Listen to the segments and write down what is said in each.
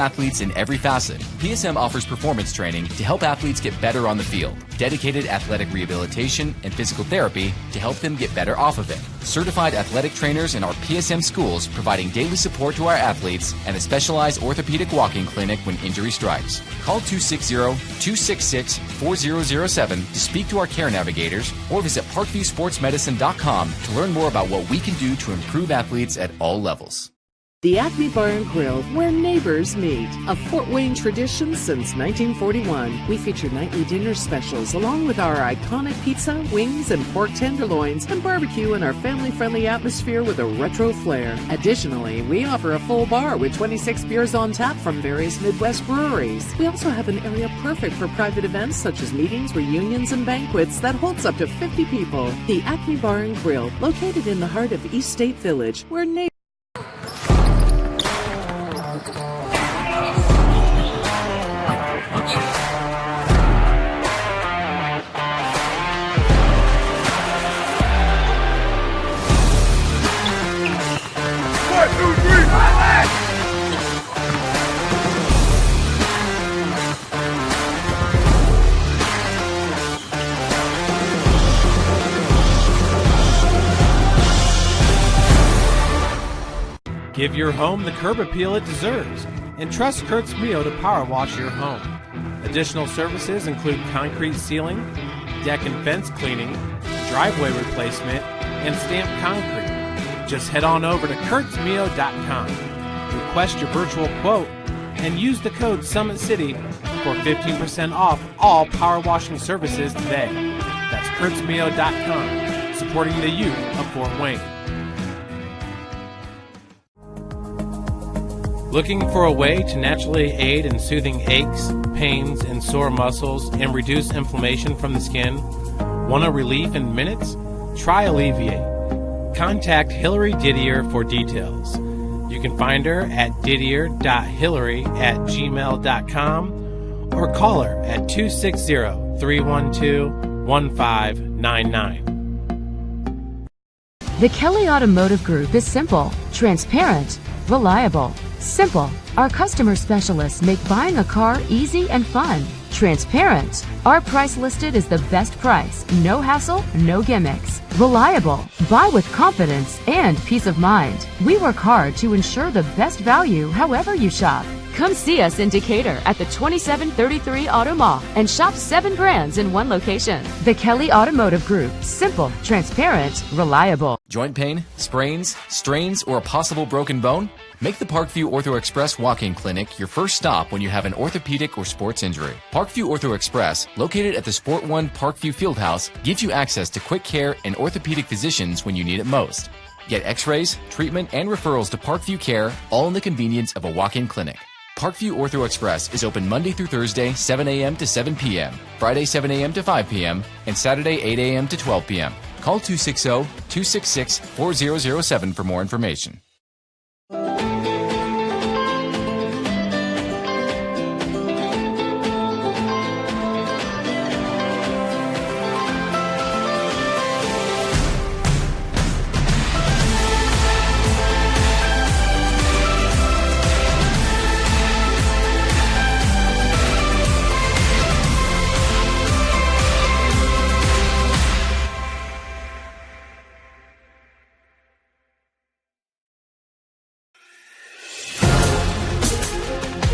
athletes in every facet. PSM offers performance training to help athletes get better on the field, dedicated athletic rehabilitation and physical therapy to help them get better off of it, certified athletic trainers in our PSM schools providing daily support to our athletes, and a specialized orthopedic walking clinic when injury strikes. Call 260-266-4007 to speak to our care navigators or visit parkviewsportsmedicine.com to learn more about what we can do to improve athletes at all levels. The Acme Bar and Grille, where neighbors meet. A Fort Wayne tradition since 1941. We feature nightly dinner specials along with our iconic pizza, wings, and pork tenderloins, and barbecue in our family-friendly atmosphere with a retro flair. Additionally, we offer a full bar with 26 beers on tap from various Midwest breweries. We also have an area perfect for private events such as meetings, reunions, and banquets that holds up to 50 people. The Acme Bar and Grille, located in the heart of East State Village, where neighbors Give your home the curb appeal it deserves and trust Kurt's Mio to power wash your home. Additional services include concrete sealing, deck and fence cleaning, driveway replacement, and stamped concrete. Just head on over to kurtzmio.com. Request your virtual quote and use the code SummitCity for 15% off all power washing services today. That's kurtzmio.com, supporting the youth of Fort Wayne. Looking for a way to naturally aid in soothing aches, pains, and sore muscles and reduce inflammation from the skin? Want a relief in minutes? Try Alleviate. Contact Hillary Didier for details. You can find her at didier.hillary@gmail.com or call her at 260-312-1599. The Kelly Automotive Group is simple, transparent, reliable. Simple. Our customer specialists make buying a car easy and fun. Transparent. Our price listed is the best price. No hassle, no gimmicks. Reliable. Buy with confidence and peace of mind. We work hard to ensure the best value however you shop. Come see us in Decatur at the 2733 Auto Mall and shop 7 brands in one location. The Kelly Automotive Group. Simple, transparent, reliable. Joint pain, sprains, strains, or a possible broken bone? Make the Parkview Ortho Express walk-in clinic your first stop when you have an orthopedic or sports injury. Parkview Ortho Express, located at the Sport One Parkview Fieldhouse, gives you access to quick care and orthopedic physicians when you need it most. Get x-rays, treatment, and referrals to Parkview Care, all in the convenience of a walk-in clinic. Parkview Ortho Express is open Monday through Thursday, 7 a.m. to 7 p.m., Friday, 7 a.m. to 5 p.m., and Saturday, 8 a.m. to 12 p.m. Call 260-266-4007 for more information.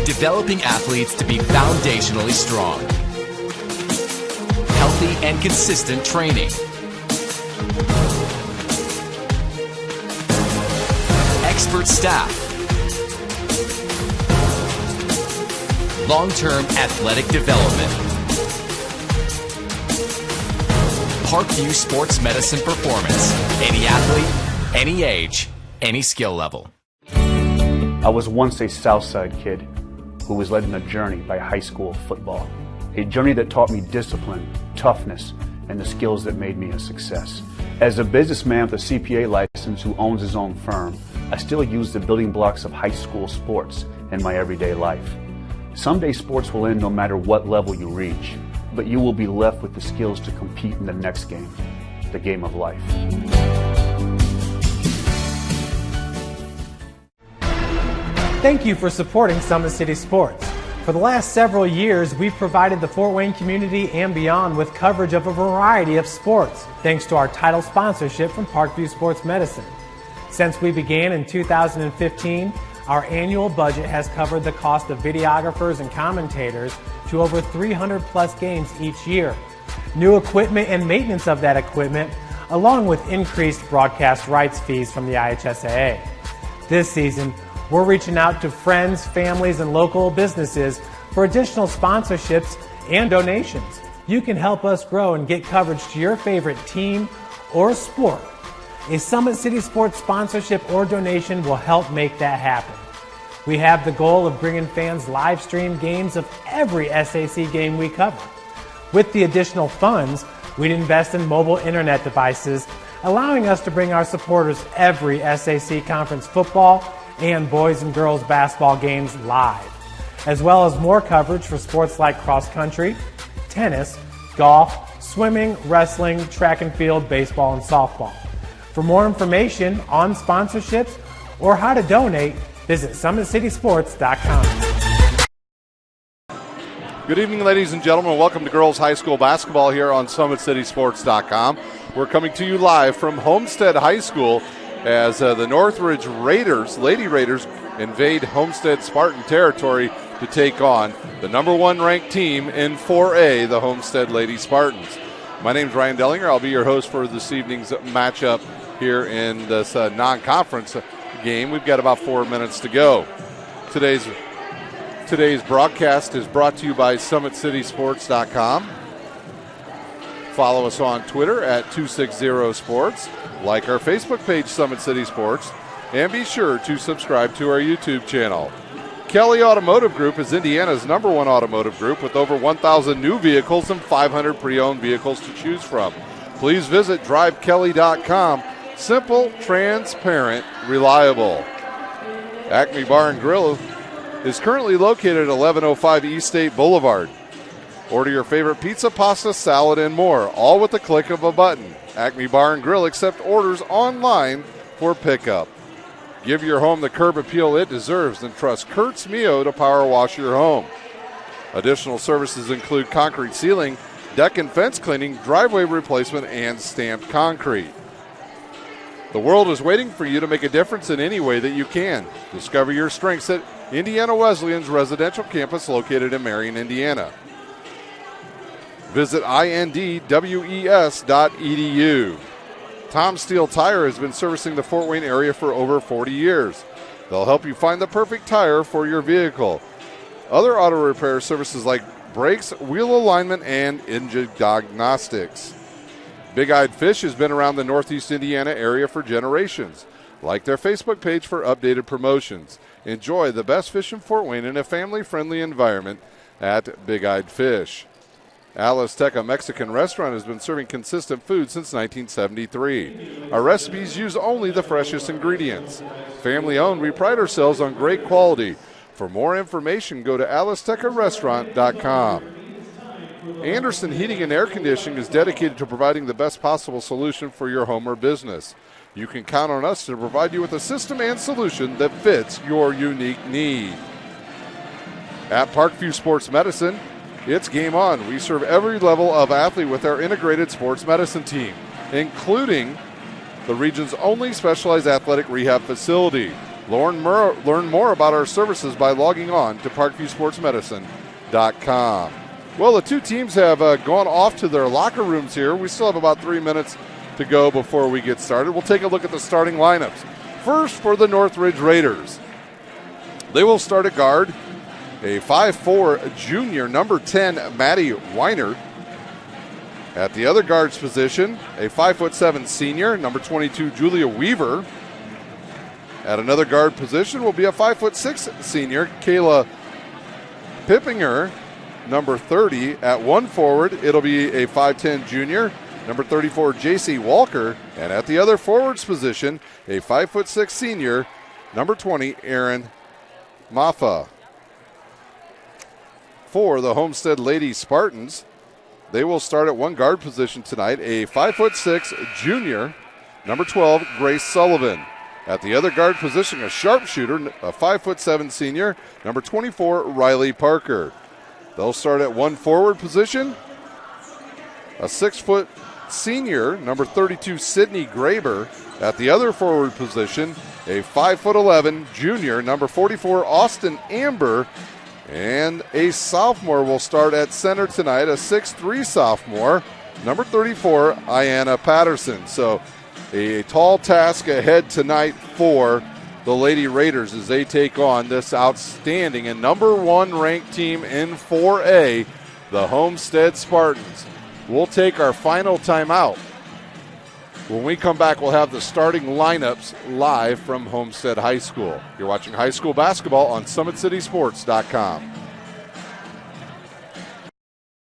Developing athletes to be foundationally strong. Healthy and consistent training. Expert staff. Long-term athletic development. Parkview Sports Medicine Performance. Any athlete, any age, any skill level. I was once a Southside kid who was led on a journey by high school football. A journey that taught me discipline, toughness, and the skills that made me a success. As a businessman with a CPA license who owns his own firm, I still use the building blocks of high school sports in my everyday life. Someday sports will end no matter what level you reach, but you will be left with the skills to compete in the next game, the game of life. Thank you for supporting Summit City Sports. For the last several years, we've provided the Fort Wayne community and beyond with coverage of a variety of sports, thanks to our title sponsorship from Parkview Sports Medicine. Since we began in 2015, our annual budget has covered the cost of videographers and commentators to over 300 plus games each year. New equipment and maintenance of that equipment, along with increased broadcast rights fees from the IHSAA. This season, we're reaching out to friends, families, and local businesses for additional sponsorships and donations. You can help us grow and get coverage to your favorite team or sport. A Summit City Sports sponsorship or donation will help make that happen. We have the goal of bringing fans live stream games of every SAC game we cover. With the additional funds, we'd invest in mobile internet devices, allowing us to bring our supporters every SAC conference football and boys and girls basketball games live, as well as more coverage for sports like cross country, tennis, golf, swimming, wrestling, track and field, baseball, and softball. For more information on sponsorships or how to donate, visit SummitCitySports.com. Good evening, ladies and gentlemen. Welcome to girls high school basketball here on SummitCitySports.com. We're coming to you live from Homestead High School as the Northridge Raiders, Lady Raiders, invade Homestead Spartan territory to take on the number one ranked team in 4A, the Homestead Lady Spartans. My name is Ryan Dellinger. I'll be your host for this evening's matchup here in this non-conference game. We've got about 4 minutes to go. Today's broadcast is brought to you by SummitCitySports.com. Follow us on Twitter at 260sports. Like our Facebook page, Summit City Sports. And be sure to subscribe to our YouTube channel. Kelly Automotive Group is Indiana's #1 automotive group with over 1,000 new vehicles and 500 pre-owned vehicles to choose from. Please visit drivekelly.com. Simple, transparent, reliable. Acme Bar and Grille is currently located at 1105 East State Boulevard. Order your favorite pizza, pasta, salad, and more, all with the click of a button. Acme Bar and Grill accept orders online for pickup. Give your home the curb appeal it deserves and trust Kurtz Mio to power wash your home. Additional services include concrete sealing, deck and fence cleaning, driveway replacement, and stamped concrete. The world is waiting for you to make a difference in any way that you can. Discover your strengths at Indiana Wesleyan's residential campus located in Marion, Indiana. Visit indwes.edu. Tom Steel Tire has been servicing the Fort Wayne area for over 40 years. They'll help you find the perfect tire for your vehicle. Other auto repair services like brakes, wheel alignment, and engine diagnostics. Big Eyed Fish has been around the Northeast Indiana area for generations. Like their Facebook page for updated promotions. Enjoy the best fish in Fort Wayne in a family-friendly environment at Big Eyed Fish. Alisteca Mexican Restaurant has been serving consistent food since 1973. Our recipes use only the freshest ingredients. Family owned, we pride ourselves on great quality. For more information, go to alistecarestaurant.com. Anderson Heating and Air Conditioning is dedicated to providing the best possible solution for your home or business. You can count on us to provide you with a system and solution that fits your unique need. At Parkview Sports Medicine, it's game on. We serve every level of athlete with our integrated sports medicine team, including the region's only specialized athletic rehab facility. Learn more about our services by logging on to parkviewsportsmedicine.com. Well, the two teams have gone off to their locker rooms here. We still have about 3 minutes to go before we get started. We'll take a look at the starting lineups. First, for the Northridge Raiders, they will start at guard. A 5'4" junior, number 10, Maddie Weiner. At the other guard's position, a 5'7" senior, number 22, Julia Weaver. At another guard position will be a 5'6" senior, Kayla Pippinger, number 30. At one forward, it'll be a 5'10" junior, number 34, J.C. Walker. And at the other forwards position, a 5'6" senior, number 20, Aaron Maffa. For the Homestead Lady Spartans, they will start at one guard position tonight, a 5'6" junior, number 12, Grace Sullivan. At the other guard position, a sharpshooter, a 5'7" senior, number 24, Riley Parker. They'll start at one forward position. A 6' senior, number 32, Sydney Graber. At the other forward position, a 5'11" junior, number 44, Austin Amber. And a sophomore will start at center tonight, a 6'3" sophomore, number 34, Ayanna Patterson. So a tall task ahead tonight for the Lady Raiders as they take on this outstanding and number 1 ranked team in 4A, the Homestead Spartans. We'll take our final timeout. When we come back, we'll have the starting lineups live from Homestead High School. You're watching high school basketball on SummitCitySports.com.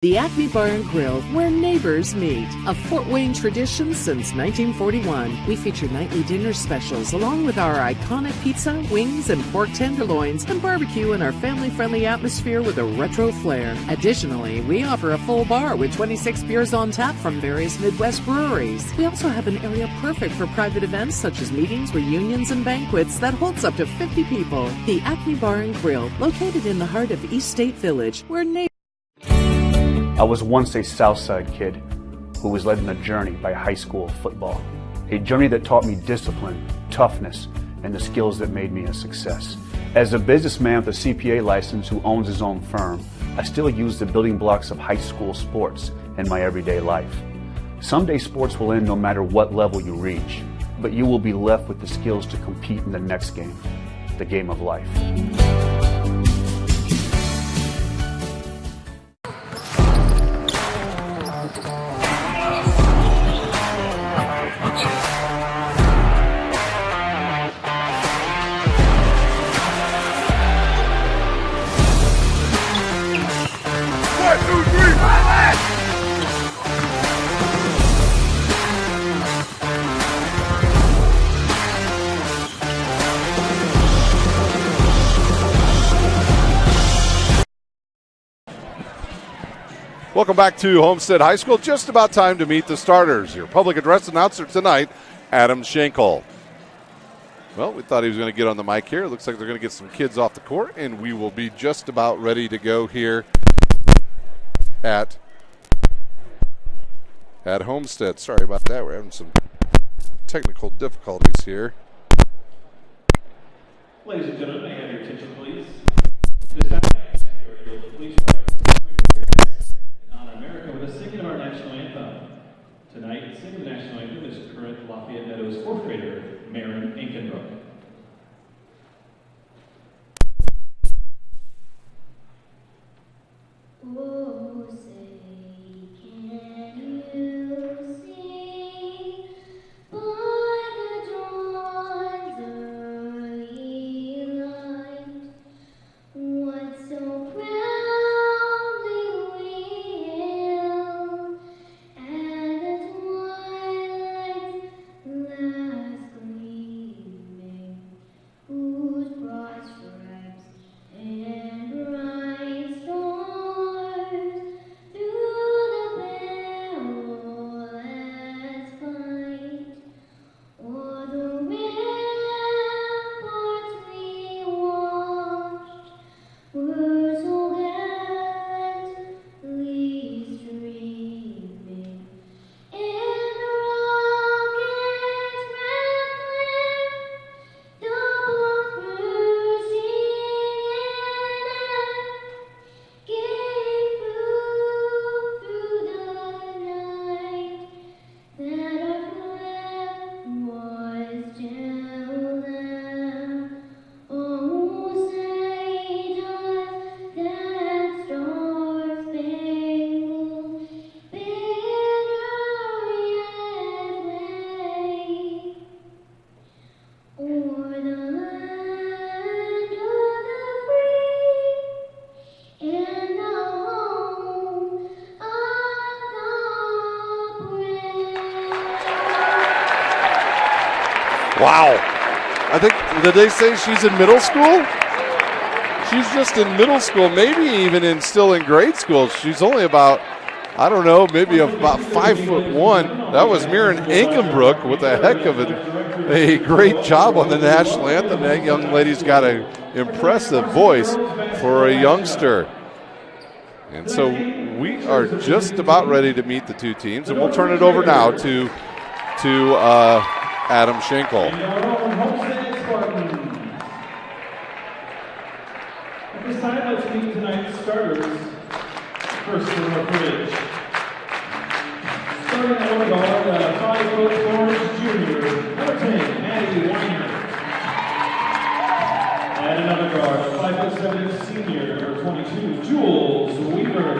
The Acme Bar and Grille, where neighbors meet. A Fort Wayne tradition since 1941. We feature nightly dinner specials along with our iconic pizza, wings, and pork tenderloins, and barbecue in our family-friendly atmosphere with a retro flair. Additionally, we offer a full bar with 26 beers on tap from various Midwest breweries. We also have an area perfect for private events such as meetings, reunions, and banquets that holds up to 50 people. The Acme Bar and Grille, located in the heart of East State Village, where neighbors... I was once a Southside kid who was led on a journey by high school football. A journey that taught me discipline, toughness, and the skills that made me a success. As a businessman with a CPA license who owns his own firm, I still use the building blocks of high school sports in my everyday life. Someday sports will end no matter what level you reach, but you will be left with the skills to compete in the next game, the game of life. Welcome back to Homestead High School. Just about time to meet the starters. Your public address announcer tonight, Adam Schenkel. Well, we thought he was going to get on the mic here. It looks like they're going to get some kids off the court, and we will be just about ready to go here at Homestead. Sorry about that. We're having some technical difficulties here. Ladies and gentlemen, may I have your attention, please? This time, the police honor America with a singing of our national anthem. Tonight, singing the national anthem is current Lafayette Meadows 4th grader, Maren Inkenbrook. Oh, say, can you see by the dawn's early light what so proudly we hailed at the twilight's last gleaming, whose broad stripes and bright stars through the perilous fight o'er the ramparts we watched were so gallantly streaming, and the rockets rattling, the bombers singing, gave proof through the night that our flag was still there. Oh, say does that star-spangled banner yet wave o'er the land of the free and the home of the brave? Wow. I think, did they say she's in middle school? She's just in middle school, maybe even still in grade school. She's only about I don't know, maybe about 5'1". That was Mirren Ankenbrook with a heck of a great job on the national anthem. That young lady's got an impressive voice for a youngster. And so we are just about ready to meet the two teams, and we'll turn it over now to Adam Schenkel. At this time, let's meet tonight's starters. First for Northridge. Starting at one guard, 5'4" junior, number 10, Maddie Weiner. And another guard, 5'7" senior, number 22, Jules Weaver.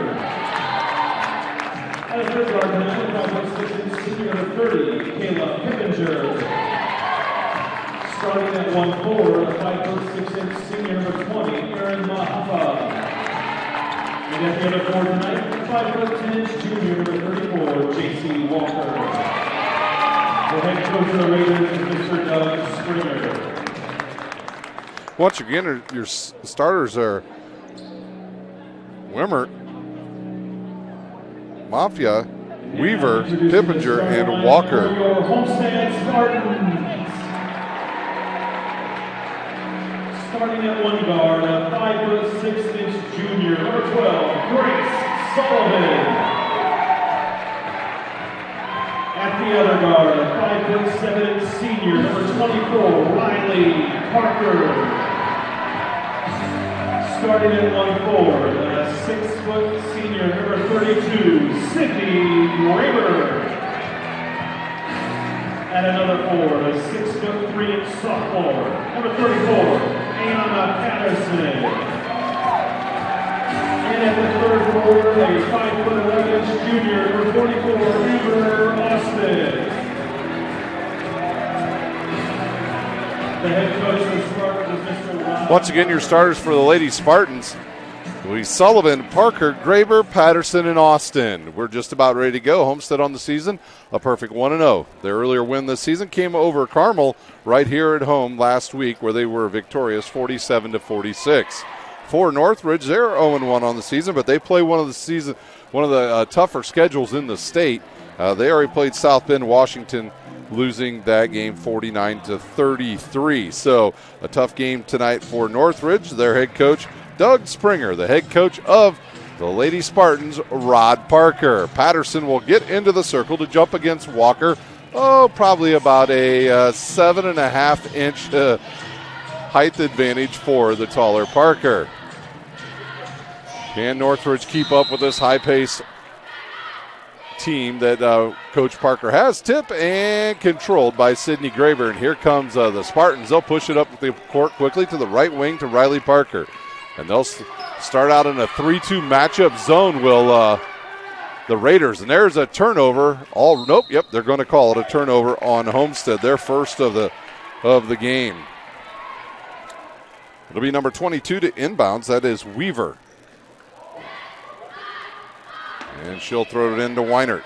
And a third guard, 5'6" senior, number 30, Kayla Pippinger. Starting at 1'4", 5'6" senior, number 20, Erin Mahafa. And at the other four tonight, 5'10" junior, number 34, J.C. Walker. The head coach of the Raiders is Mr. Doug Springer. Once again, your starters are Wimmert, Mafia, Weaver, Pippinger, and Walker. Your Homestead Spartans. Starting at one guard, a 5'6" junior, number 12, Grace Sullivan. At the other guard, a 5'7" senior, number 24, Riley Parker. Starting at 1'4", a 6' senior, number 32, Sydney Raber. At another four, a 6'3" sophomore, number 34, Anna Patterson. And at the third floor, a 5'11" junior, number 44, Amber Austin. The head coach of the Spartans is Mr. Ron. Once again, your starters for the Lady Spartans: Louise Sullivan, Parker, Graber, Patterson, and Austin. We're just about ready to go. Homestead on the season, a perfect 1-0. Their earlier win this season came over Carmel right here at home last week, where they were victorious 47-46. For Northridge, they're 0-1 on the season, but they play one of the tougher schedules in the state. They already played South Bend, Washington, losing that game 49-33. So a tough game tonight for Northridge. Their head coach, Doug Springer, the head coach of the Lady Spartans, Rod Parker. Patterson will get into the circle to jump against Walker. Probably about a 7.5-inch height advantage for the taller Parker. Can Northridge keep up with this high-paced team that Coach Parker has? Tip and controlled by Sydney Graber. And here comes the Spartans. They'll push it up the court quickly to the right wing to Riley Parker. And they'll start out in a 3-2 matchup zone, will the Raiders. And there's a turnover. They're going to call it a turnover on Homestead, their first of the game. It'll be number 22 to inbounds. That is Weaver. And she'll throw it into Weinert.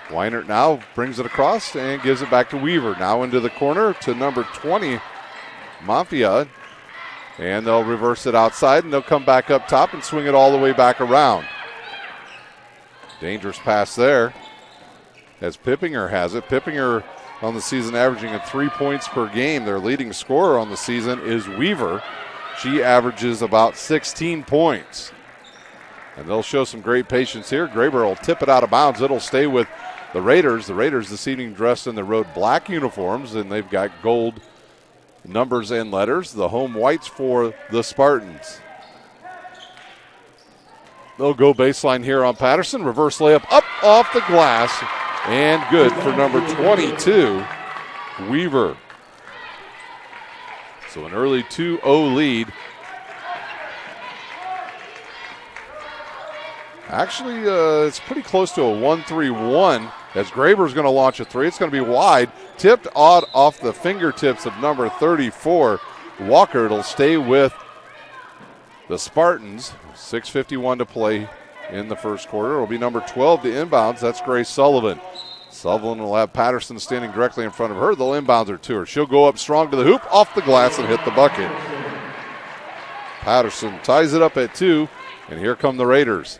Weinert now brings it across and gives it back to Weaver. Now into the corner to number 20, Mafia. And they'll reverse it outside, and they'll come back up top and swing it all the way back around. Dangerous pass there as Pippinger has it. Pippinger on the season averaging at 3 points per game. Their leading scorer on the season is Weaver. She averages about 16 points. And they'll show some great patience here. Graber will tip it out of bounds. It'll stay with the Raiders. The Raiders this evening dressed in the road black uniforms, and they've got gold numbers and letters. The home whites for the Spartans. They'll go baseline here on Patterson. Reverse layup up off the glass, and good for number 22, Weaver. So an early 2-0 lead. Actually, it's pretty close to a 1-3-1 as Graber's going to launch a three. It's going to be wide, tipped off the fingertips of number 34, Walker. It'll stay with the Spartans. 6:51 to play in the first quarter. It'll be number 12 to inbounds. That's Grace Sullivan. Sullivan will have Patterson standing directly in front of her. They'll inbound her to her. She'll go up strong to the hoop, off the glass, and hit the bucket. Patterson ties it up at 2, and here come the Raiders.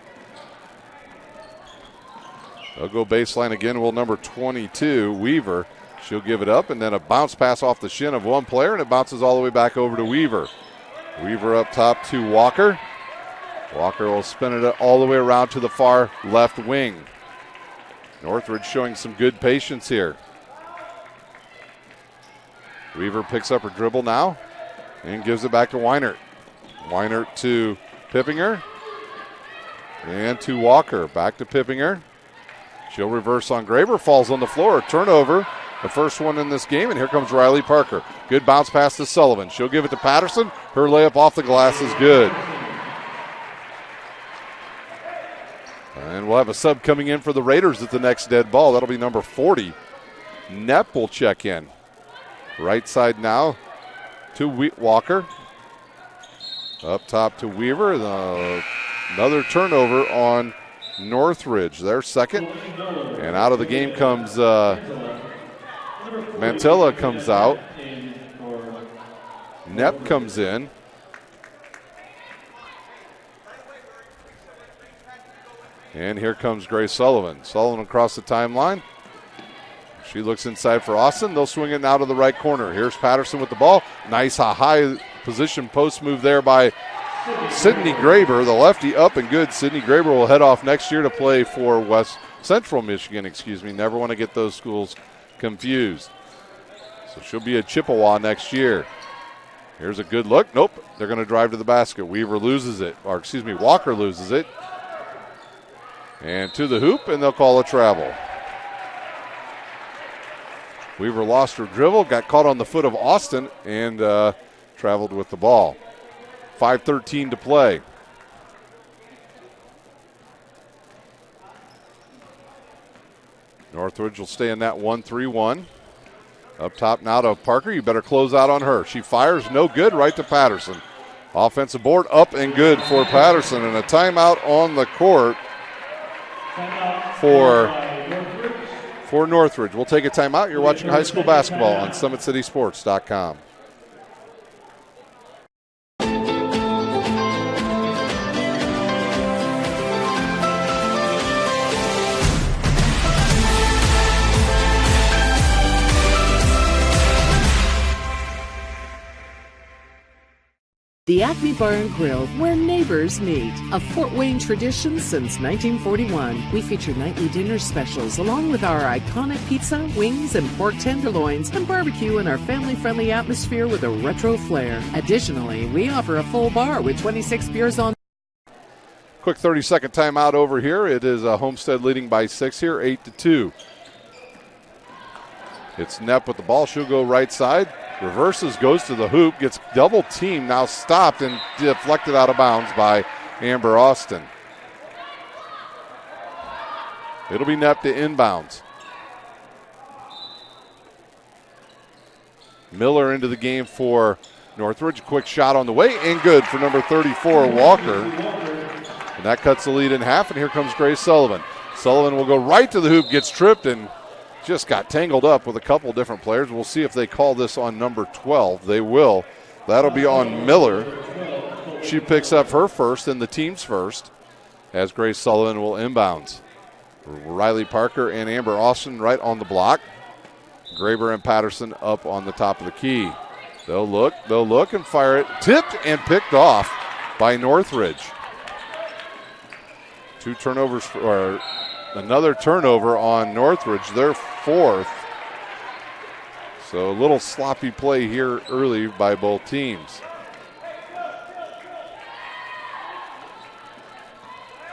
They'll go baseline again. Will number 22, Weaver. She'll give it up, and then a bounce pass off the shin of one player, and it bounces all the way back over to Weaver. Weaver up top to Walker. Walker will spin it all the way around to the far left wing. Northridge showing some good patience here. Weaver picks up her dribble now and gives it back to Weinert. Weinert to Pippinger and to Walker. Back to Pippinger. She'll reverse on Graber, falls on the floor. Turnover, the first one in this game, and here comes Riley Parker. Good bounce pass to Sullivan. She'll give it to Patterson. Her layup off the glass is good. And we'll have a sub coming in for the Raiders at the next dead ball. That'll be number 40. Knepp will check in. Right side now to Walker. Up top to Weaver. Another turnover on Northridge. Their second. And out of the game comes Mantilla comes out. Knepp comes in. And here comes Grace Sullivan. Sullivan across the timeline. She looks inside for Austin. They'll swing it now to the right corner. Here's Patterson with the ball. Nice high position post move there by Sydney Graber, the lefty, up and good. Sydney Graber will head off next year to play for Central Michigan. Never want to get those schools confused. So she'll be a Chippewa next year. Here's a good look. Nope, they're going to drive to the basket. Walker loses it. And to the hoop, and they'll call a travel. Weaver lost her dribble, got caught on the foot of Austin, and traveled with the ball. 5:13 to play. Northridge will stay in that 1-3-1. Up top now to Parker. You better close out on her. She fires, no good, right to Patterson. Offensive board up and good for Patterson, and a timeout on the court for Northridge. We'll take a timeout. You're watching high school basketball on SummitCitySports.com. The Acme Bar and Grille, where neighbors meet. A Fort Wayne tradition since 1941. We feature nightly dinner specials along with our iconic pizza, wings, and pork tenderloins, and barbecue in our family-friendly atmosphere with a retro flair. Additionally, we offer a full bar with 26 beers on. Quick 30-second timeout over here. It is Homestead leading by 6 here, 8-2. It's Knepp with the ball. She'll go right side. Reverses, goes to the hoop, gets double teamed, now stopped and deflected out of bounds by Amber Austin. It'll be Knepp to inbounds. Miller into the game for Northridge. Quick shot on the way and good for number 34, Walker. And that cuts the lead in half, and here comes Grace Sullivan. Sullivan will go right to the hoop, gets tripped, and just got tangled up with a couple different players. We'll see if they call this on number 12. They will. That'll be on Miller. She picks up her first and the team's first as Grace Sullivan will inbounds. Riley Parker and Amber Austin right on the block. Graber and Patterson up on the top of the key. They'll look and fire it. Tipped and picked off by Northridge. Another turnover on Northridge, their fourth. So a little sloppy play here early by both teams.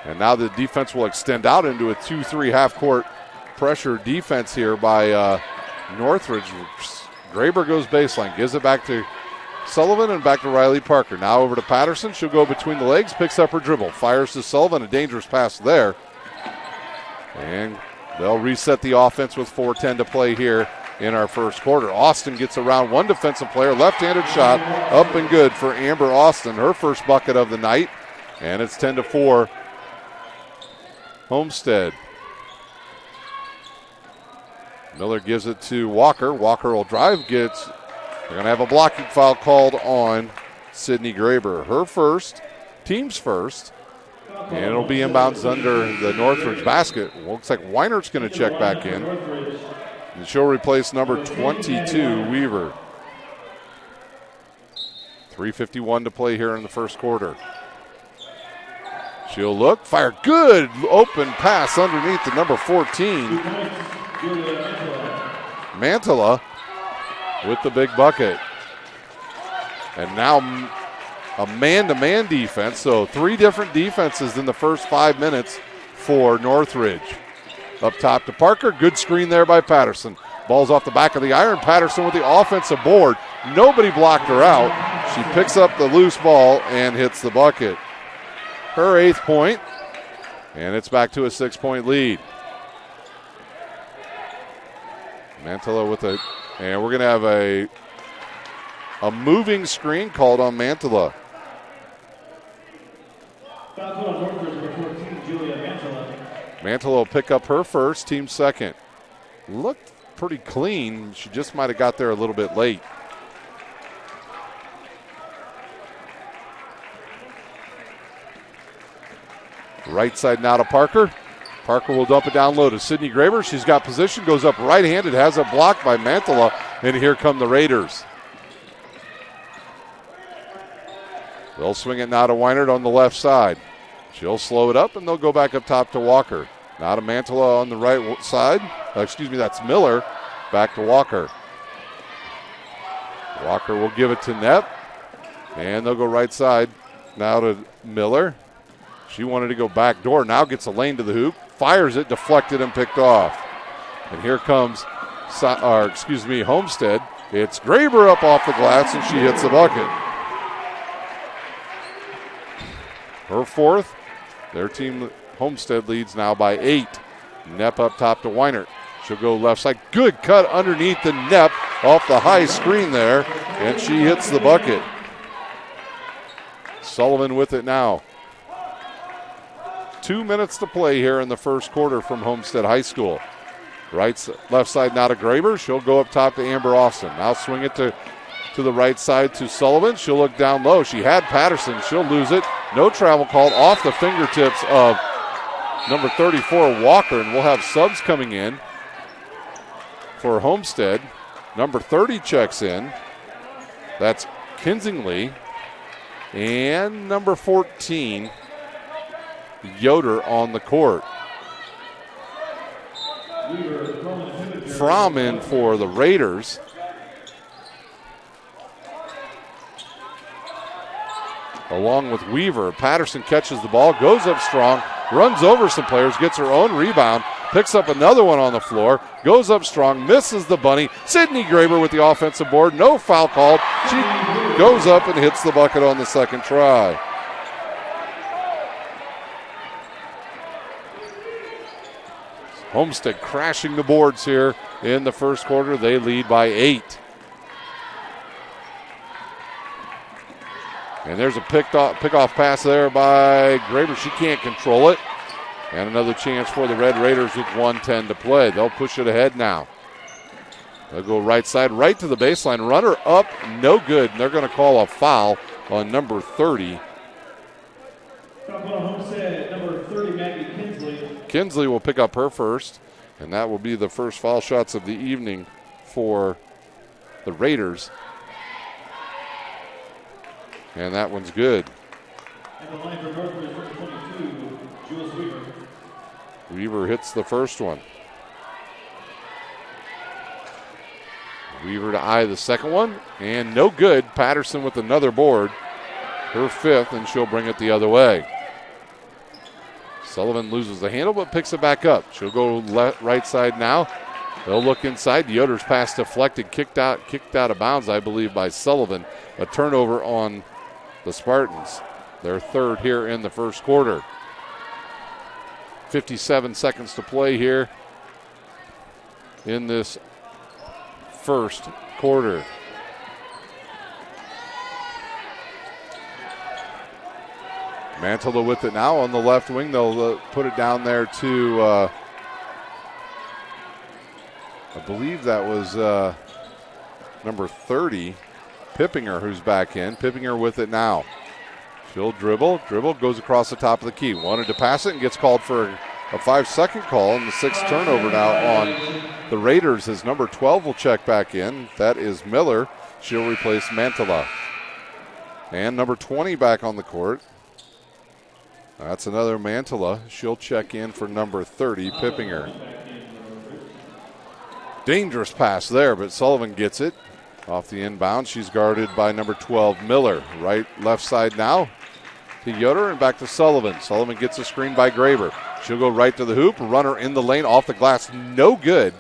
And now the defense will extend out into a 2-3 half-court pressure defense here by Northridge. Graber goes baseline, gives it back to Sullivan and back to Riley Parker. Now over to Patterson. She'll go between the legs, picks up her dribble, fires to Sullivan. A dangerous pass there. And they'll reset the offense with 4:10 to play here in our first quarter. Austin gets around one defensive player, left-handed shot, up and good for Amber Austin, her first bucket of the night. And it's 10-4 Homestead. Miller gives it to Walker. Walker will drive, they're going to have a blocking foul called on Sydney Graber. Her first, team's first. And it'll be inbounds under the Northridge basket. Looks like Weinert's going to check back in. And she'll replace number 22, Weaver. 3:51 to play here in the first quarter. She'll look, fire, good open pass underneath the number 14. Mantala with the big bucket. And now a man-to-man defense, so 3 different defenses in the first 5 minutes for Northridge. Up top to Parker, good screen there by Patterson. Ball's off the back of the iron. Patterson with the offensive board. Nobody blocked her out. She picks up the loose ball and hits the bucket. Her 8th point, and it's back to a 6-point lead. Mantala with a, and we're going to have a moving screen called on Mantala. Mantala will pick up her first, team second. Looked pretty clean. She just might have got there a little bit late. Right side now to Parker. Parker will dump it down low to Sydney Graber. She's got position, goes up right-handed, has it blocked by Mantala, and here come the Raiders. They'll swing it now to Weinert on the left side. She'll slow it up, and they'll go back up top to Walker. Now to Mantala on the right side. That's Miller. Back to Walker. Walker will give it to Knepp, and they'll go right side now to Miller. She wanted to go back door, now gets a lane to the hoop, fires it, deflected and picked off. And here comes, Homestead. It's Graber up off the glass, and she hits the bucket. Her 4th. Their team, Homestead, leads now by 8. Knepp up top to Weinert. She'll go left side. Good cut underneath the Knepp off the high screen there, and she hits the bucket. Sullivan with it now. 2 minutes to play here in the first quarter from Homestead High School. Left side now to Graber. She'll go up top to Amber Austin. Now swing it to the right side to Sullivan. She'll look down low. She had Patterson. She'll lose it. No travel called off the fingertips of number 34, Walker. And we'll have subs coming in for Homestead. Number 30 checks in. That's Kinsingly. And number 14, Yoder on the court. Fromm in for the Raiders. Along with Weaver. Patterson catches the ball, goes up strong, runs over some players, gets her own rebound, picks up another one on the floor, goes up strong, misses the bunny. Sydney Graber with the offensive board, no foul called. She goes up and hits the bucket on the second try. Homestead crashing the boards here in the first quarter. They lead by 8. And there's a pick-off pass there by Graber. She can't control it. And another chance for the Red Raiders with 1:10 to play. They'll push it ahead now. They'll go right side, right to the baseline. Runner up, no good. And they're going to call a foul on number 30. Homestead, number 30, Maggie Kinsley. Kinsley will pick up her first, and that will be the first foul shots of the evening for the Raiders. And that one's good. At the line for Northridge, number 22, Jules Weaver. Weaver hits the first one. Weaver to eye the second one, and no good. Patterson with another board, her 5th, and she'll bring it the other way. Sullivan loses the handle, but picks it back up. She'll go right side now. They'll look inside. Yoder's pass deflected, kicked out of bounds, I believe, by Sullivan. A turnover on the Spartans. Their 3rd here in the first quarter. 57 seconds to play here in this first quarter. Mantala with it now on the left wing. They'll put it down there to, I believe that was number 30, Pippinger, who's back in. Pippinger with it now. She'll dribble, goes across the top of the key. Wanted to pass it and gets called for a 5-second call, and the 6th turnover now on the Raiders as number 12 will check back in. That is Miller. She'll replace Mantala. And number 20 back on the court. That's another Mantala. She'll check in for number 30, Pippinger. Dangerous pass there, but Sullivan gets it off the inbound. She's guarded by number 12, Miller. Left side now to Yoder and back to Sullivan. Sullivan gets a screen by Graber. She'll go right to the hoop. Runner in the lane, off the glass, no good.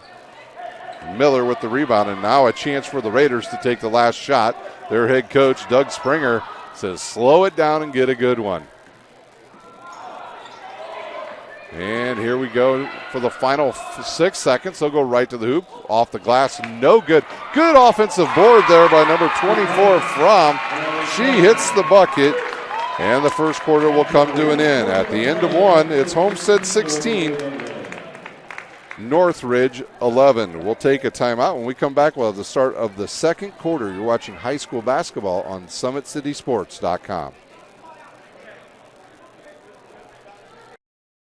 Miller with the rebound, and now a chance for the Raiders to take the last shot. Their head coach, Doug Springer, says slow it down and get a good one. And here we go for the final 6 seconds. They'll go right to the hoop. Off the glass, no good. Good offensive board there by number 24, Fromm. She hits the bucket, and the first quarter will come to an end. At the end of one, it's Homestead 16, Northridge 11. We'll take a timeout. When we come back, we'll have the start of the second quarter. You're watching high school basketball on SummitCitySports.com.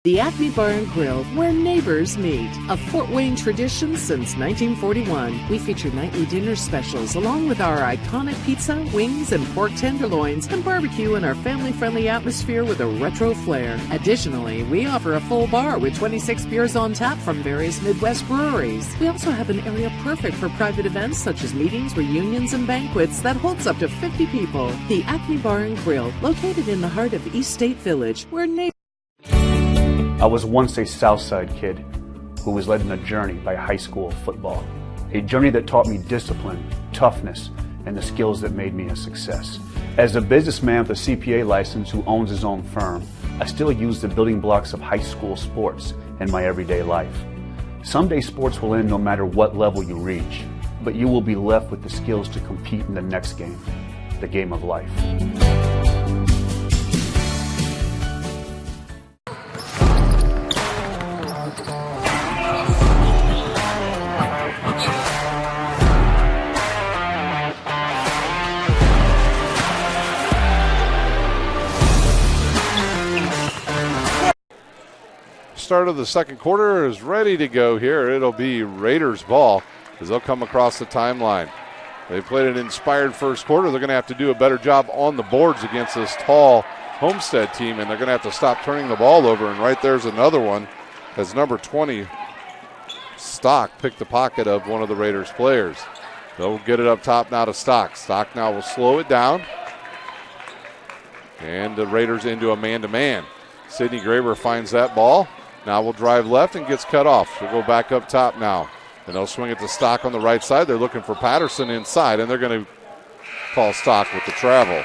The Acme Bar and Grille, where neighbors meet. A Fort Wayne tradition since 1941. We feature nightly dinner specials along with our iconic pizza, wings, and pork tenderloins, and barbecue in our family-friendly atmosphere with a retro flair. Additionally, we offer a full bar with 26 beers on tap from various Midwest breweries. We also have an area perfect for private events such as meetings, reunions, and banquets that holds up to 50 people. The Acme Bar and Grille, located in the heart of East State Village, where neighbors... I was once a Southside kid who was led on a journey by high school football. A journey that taught me discipline, toughness, and the skills that made me a success. As a businessman with a CPA license who owns his own firm, I still use the building blocks of high school sports in my everyday life. Someday sports will end no matter what level you reach, but you will be left with the skills to compete in the next game, the game of life. Start of the second quarter is ready to go here. It'll be Raiders ball as they'll come across the timeline. They played an inspired first quarter. They're going to have to do a better job on the boards against this tall Homestead team, and they're going to have to stop turning the ball over. And right there's another one as number 20, Stock, picked the pocket of one of the Raiders players. They'll get it up top now to Stock. Stock now will slow it down. And the Raiders into a man-to-man. Sydney Graber finds that ball. Now will drive left and gets cut off. She'll go back up top now. And they'll swing it to Stock on the right side. They're looking for Patterson inside, and they're going to call Stock with the travel.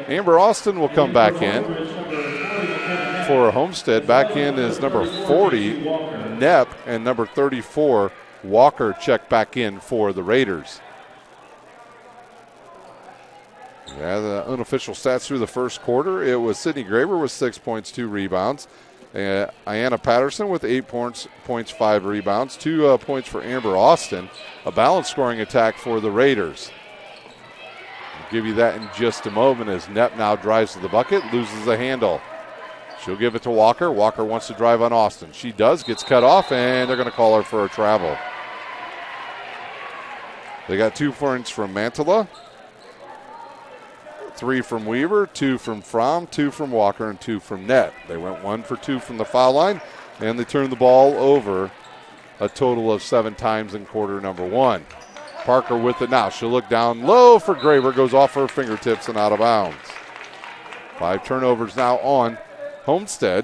Amber Austin will come back in for Homestead. Back in is number 40, Knepp, and number 34, Walker, check back in for the Raiders. Yeah, the unofficial stats through the first quarter. It was Sydney Graber with 6 points, 2 rebounds. Ayanna Patterson with 8 points, 5 rebounds. 2 points for Amber Austin. A balanced scoring attack for the Raiders. I'll give you that in just a moment as Knepp now drives to the bucket, loses the handle. She'll give it to Walker. Walker wants to drive on Austin. She does, gets cut off, and they're going to call her for a travel. They got 2 points from Mantala. 3 from Weaver, 2 from Fromm, 2 from Walker, and 2 from Knepp. They went 1 for 2 from the foul line, and they turned the ball over a total of 7 times in quarter number 1. Parker with it now. She'll look down low for Graber, goes off her fingertips and out of bounds. 5 turnovers now on Homestead.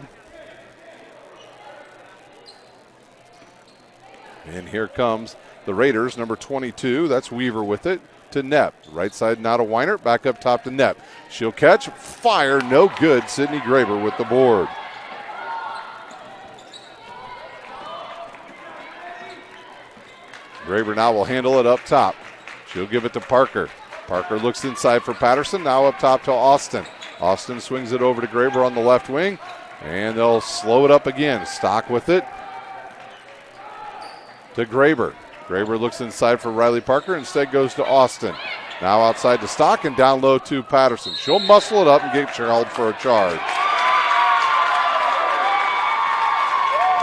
And here comes the Raiders, number 22. That's Weaver with it. To Knepp. Right side now to Weiner. Back up top to Knepp. She'll catch. Fire. No good. Sydney Graber with the board. Graber now will handle it up top. She'll give it to Parker. Parker looks inside for Patterson. Now up top to Austin. Austin swings it over to Graber on the left wing. And they'll slow it up again. Stock with it to Graber. Graber looks inside for Riley Parker. Instead goes to Austin. Now outside to Stock and down low to Patterson. She'll muscle it up and get called for a charge.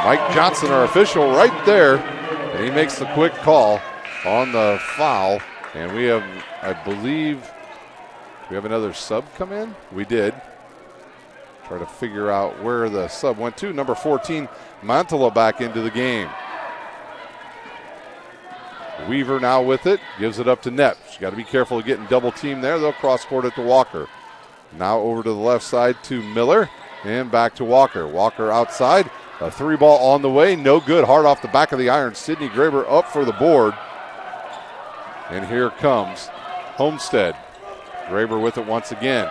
Mike Johnson, our official, right there. And he makes the quick call on the foul. And we have, I believe, we have another sub come in? We did. Try to figure out where the sub went to. Number 14, Mantala back into the game. Weaver now with it, gives it up to Knepp. She's got to be careful of getting double teamed there. They'll cross court it to Walker. Now over to the left side to Miller and back to Walker. Walker outside, a three ball on the way, no good. Hard off the back of the iron. Sydney Graber up for the board. And here comes Homestead. Graber with it once again.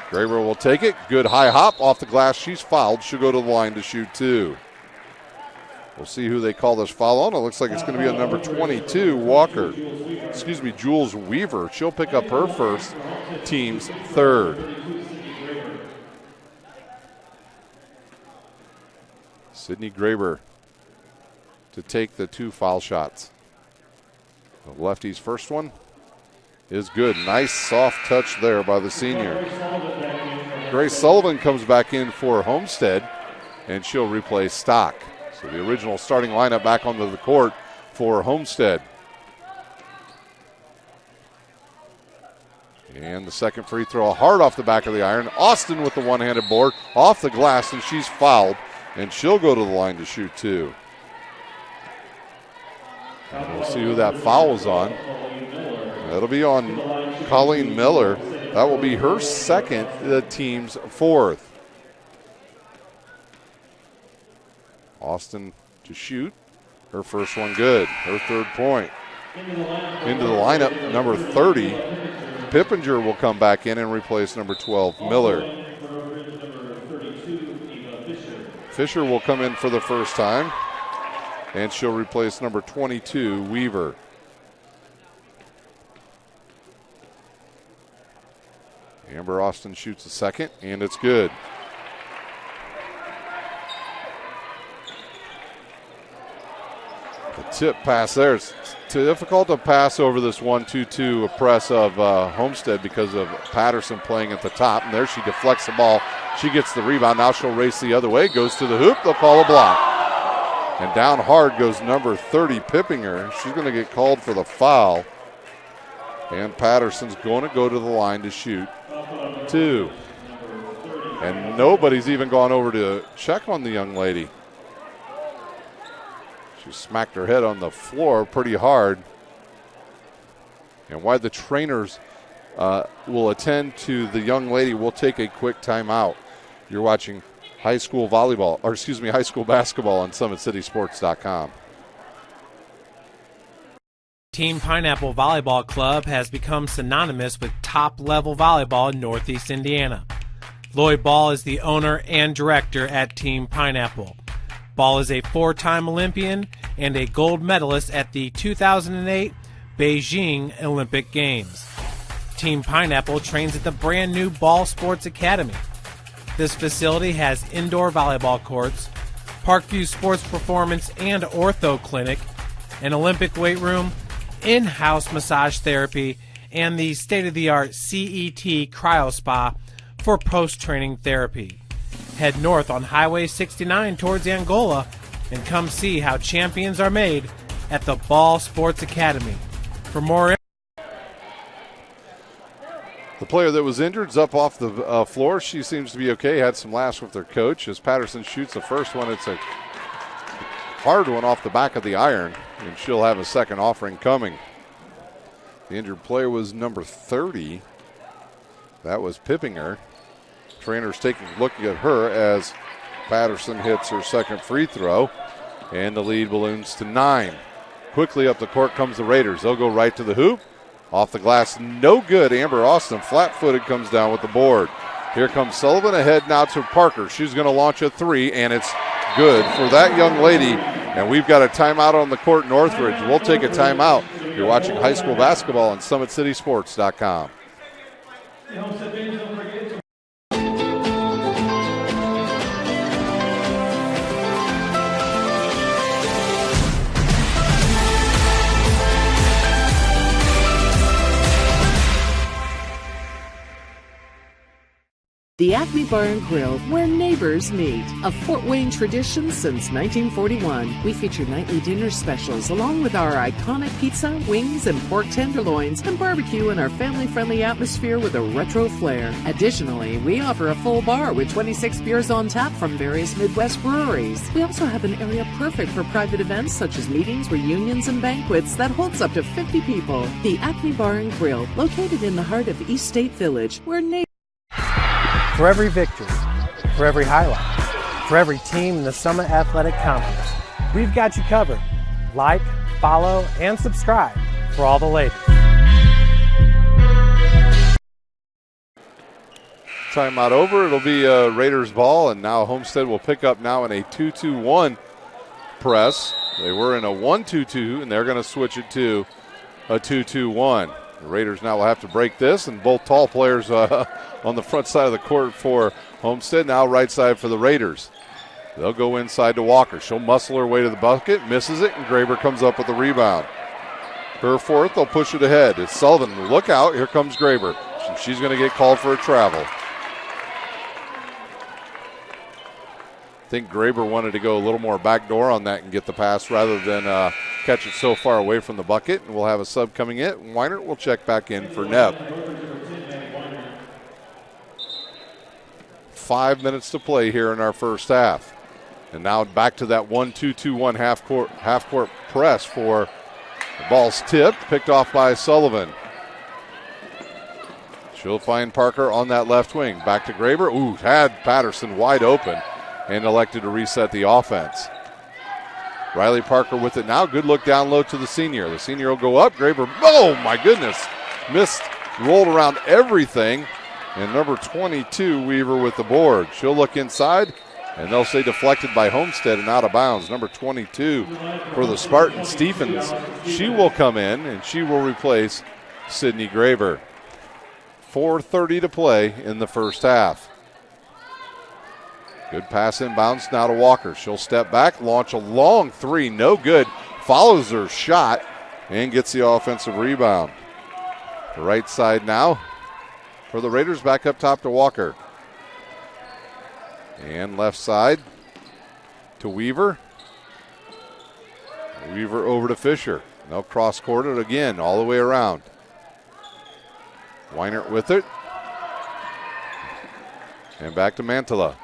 Graber will take it. Good high hop off the glass. She's fouled. She'll go to the line to shoot two. We'll see who they call this foul on. It looks like it's going to be on number 22, Walker. Excuse me, Jules Weaver. She'll pick up her first, team's third. Sydney Graber to take the two foul shots. The lefty's first one is good. Nice soft touch there by the senior. Grace Sullivan comes back in for Homestead, and she'll replace Stock. So the original starting lineup back onto the court for Homestead. And the second free throw hard off the back of the iron. Austin with the one-handed board off the glass, and she's fouled, and she'll go to the line to shoot two. And we'll see who that foul is on. That'll be on Colleen Miller. That will be her second, the team's fourth. Austin to shoot. Her first one good. Her third point. Into the lineup, number 30. Pippinger will come back in and replace number 12, Miller. Fisher will come in for the first time, and she'll replace number 22, Weaver. Amber Austin shoots a second, and it's good. The tip pass there. It's difficult to pass over this 1-2-2 press of Homestead because of Patterson playing at the top. And there she deflects the ball. She gets the rebound. Now she'll race the other way. Goes to the hoop. They'll call a block. And down hard goes number 30, Pippinger. She's going to get called for the foul. And Patterson's going to go to the line to shoot two. And nobody's even gone over to check on the young lady. She smacked her head on the floor pretty hard. And while the trainers will attend to the young lady, we'll take a quick timeout. You're watching high school basketball on SummitCitySports.com. Team Pineapple Volleyball Club has become synonymous with top-level volleyball in Northeast Indiana. Lloyd Ball is the owner and director at Team Pineapple. Ball is a four-time Olympian and a gold medalist at the 2008 Beijing Olympic Games. Team Pineapple trains at the brand-new Ball Sports Academy. This facility has indoor volleyball courts, Parkview Sports Performance and Ortho Clinic, an Olympic weight room, in-house massage therapy, and the state-of-the-art CET Cryo Spa for post-training therapy. Head north on Highway 69 towards Angola and come see how champions are made at the Ball Sports Academy. For more The player that was injured is up off the floor. She seems to be okay. Had some laughs with her coach as Patterson shoots the first one. It's a hard one off the back of the iron, and she'll have a second offering coming. The injured player was number 30. That was Pippinger. Trainer's taking a look at her as Patterson hits her second free throw, and the lead balloons to 9. Quickly up the court comes the Raiders. They'll go right to the hoop. Off the glass, no good. Amber Austin, flat-footed, comes down with the board. Here comes Sullivan ahead now to Parker. She's going to launch a three, and it's good for that young lady. And we've got a timeout on the court, Northridge. We'll take a timeout. You're watching high school basketball on SummitCitySports.com. The Acme Bar and Grille, where neighbors meet. A Fort Wayne tradition since 1941. We feature nightly dinner specials along with our iconic pizza, wings, and pork tenderloins, and barbecue in our family-friendly atmosphere with a retro flair. Additionally, we offer a full bar with 26 beers on tap from various Midwest breweries. We also have an area perfect for private events such as meetings, reunions, and banquets that holds up to 50 people. The Acme Bar and Grille, located in the heart of East State Village, where neighbors... For every victory, for every highlight, for every team in the Summit Athletic Conference, we've got you covered. Like, follow, and subscribe for all the latest. Timeout over. It'll be Raiders ball, and now Homestead will pick up now in a 2-2-1 press. They were in a 1-2-2, and they're going to switch it to a 2-2-1. The Raiders now will have to break this, and both tall players on the front side of the court for Homestead, now right side for the Raiders. They'll go inside to Walker. She'll muscle her way to the bucket, misses it, and Graber comes up with the rebound. Her fourth, they'll push it ahead. It's Sullivan. Look out, here comes Graber. She's going to get called for a travel. I think Graber wanted to go a little more backdoor on that and get the pass rather than catch it so far away from the bucket. And we'll have a sub coming in. Weinert will check back in for Neb. 5 minutes to play here in our first half. And now back to that 1-2-2-1 half court press for the ball's tipped, picked off by Sullivan. She'll find Parker on that left wing. Back to Graber. Ooh, had Patterson wide open and elected to reset the offense. Riley Parker with it now. Good look down low to the senior. The senior will go up. Graber, oh my goodness, missed, rolled around everything. And number 22, Weaver with the board. She'll look inside, and they'll say deflected by Homestead and out of bounds. Number 22 for the Spartans, Stephens. She will come in, and she will replace Sydney Graber. 4:30 to play in the first half. Good pass inbounds now to Walker. She'll step back, launch a long three, no good. Follows her shot and gets the offensive rebound. The right side now for the Raiders, back up top to Walker. And left side to Weaver. Weaver over to Fisher. They'll cross court it again all the way around. Weinert with it. And back to Mantilla.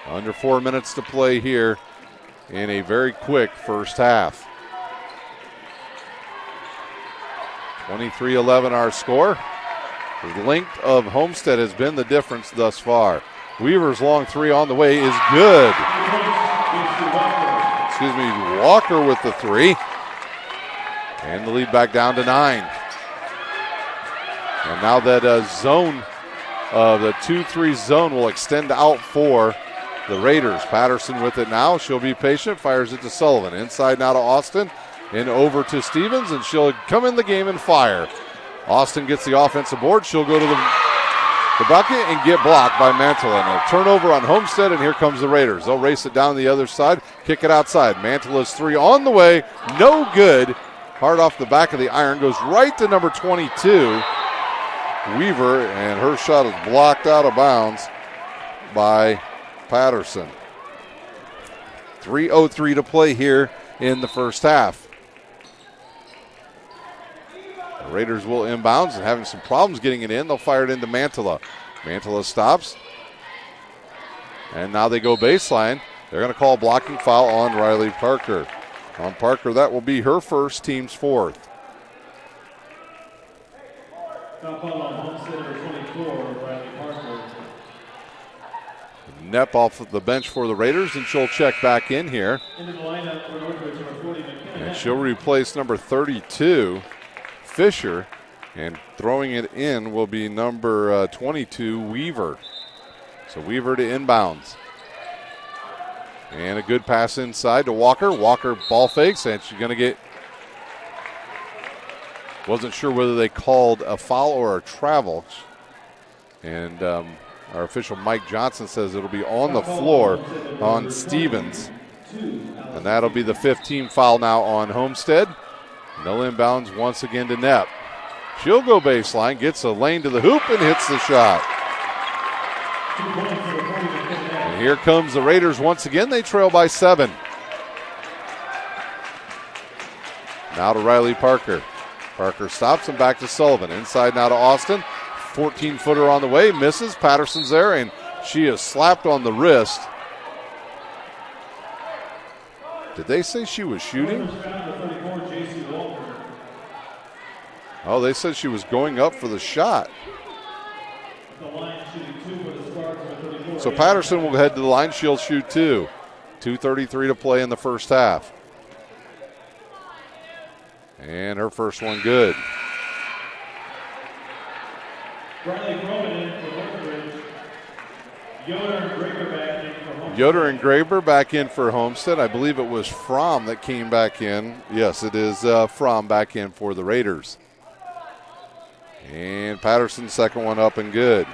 Under 4 minutes to play here in a very quick first half. 23-11 our score. The length of Homestead has been the difference thus far. Weaver's long three on the way is good. Excuse me, Walker with the three. And the lead back down to 9. And now that zone, the 2-3 zone will extend out for the Raiders. Patterson with it now. She'll be patient, fires it to Sullivan. Inside now to Austin and over to Stevens, and she'll come in the game and fire. Austin gets the offensive board. She'll go to the bucket and get blocked by Mantilla. And a turnover on Homestead, and here comes the Raiders. They'll race it down the other side, kick it outside. Mantilla's three on the way, no good. Hard off the back of the iron, goes right to number 22, Weaver, and her shot is blocked out of bounds by Patterson. 3:03 to play here in the first half. The Raiders will inbounds and having some problems getting it in. They'll fire it into Mantilla. Mantilla stops. And now they go baseline. They're going to call a blocking foul on Riley Parker. On Parker, that will be her first, team's fourth. Foul call on Homestead number 24, Riley Parker. Knepp off of the bench for the Raiders, and she'll check back in here. Into the lineup for Northridge, number 40, McKenna. And she'll replace number 32, Fisher, and throwing it in will be number 22, Weaver. So Weaver to inbounds. And a good pass inside to Walker. Walker ball fakes, and she's going to get, wasn't sure whether they called a foul or a travel. And our official Mike Johnson says it'll be on the floor on Stevens. And that'll be the 15th foul now on Homestead. No inbounds once again to Knepp. She'll go baseline, gets a lane to the hoop, and hits the shot. And here comes the Raiders once again. They trail by 7. Now to Riley Parker. Parker stops and back to Sullivan. Inside now to Austin. 14-footer on the way. Misses. Patterson's there, and she is slapped on the wrist. Did they say she was shooting? Oh, they said she was going up for the shot. So Patterson will head to the line. She'll shoot 2. 2:33 to play in the first half. And her first one good. Yoder and Graber back in for Homestead. I believe it was Fromm that came back in. Yes, it is Fromm back in for the Raiders. And Patterson's second one up and good.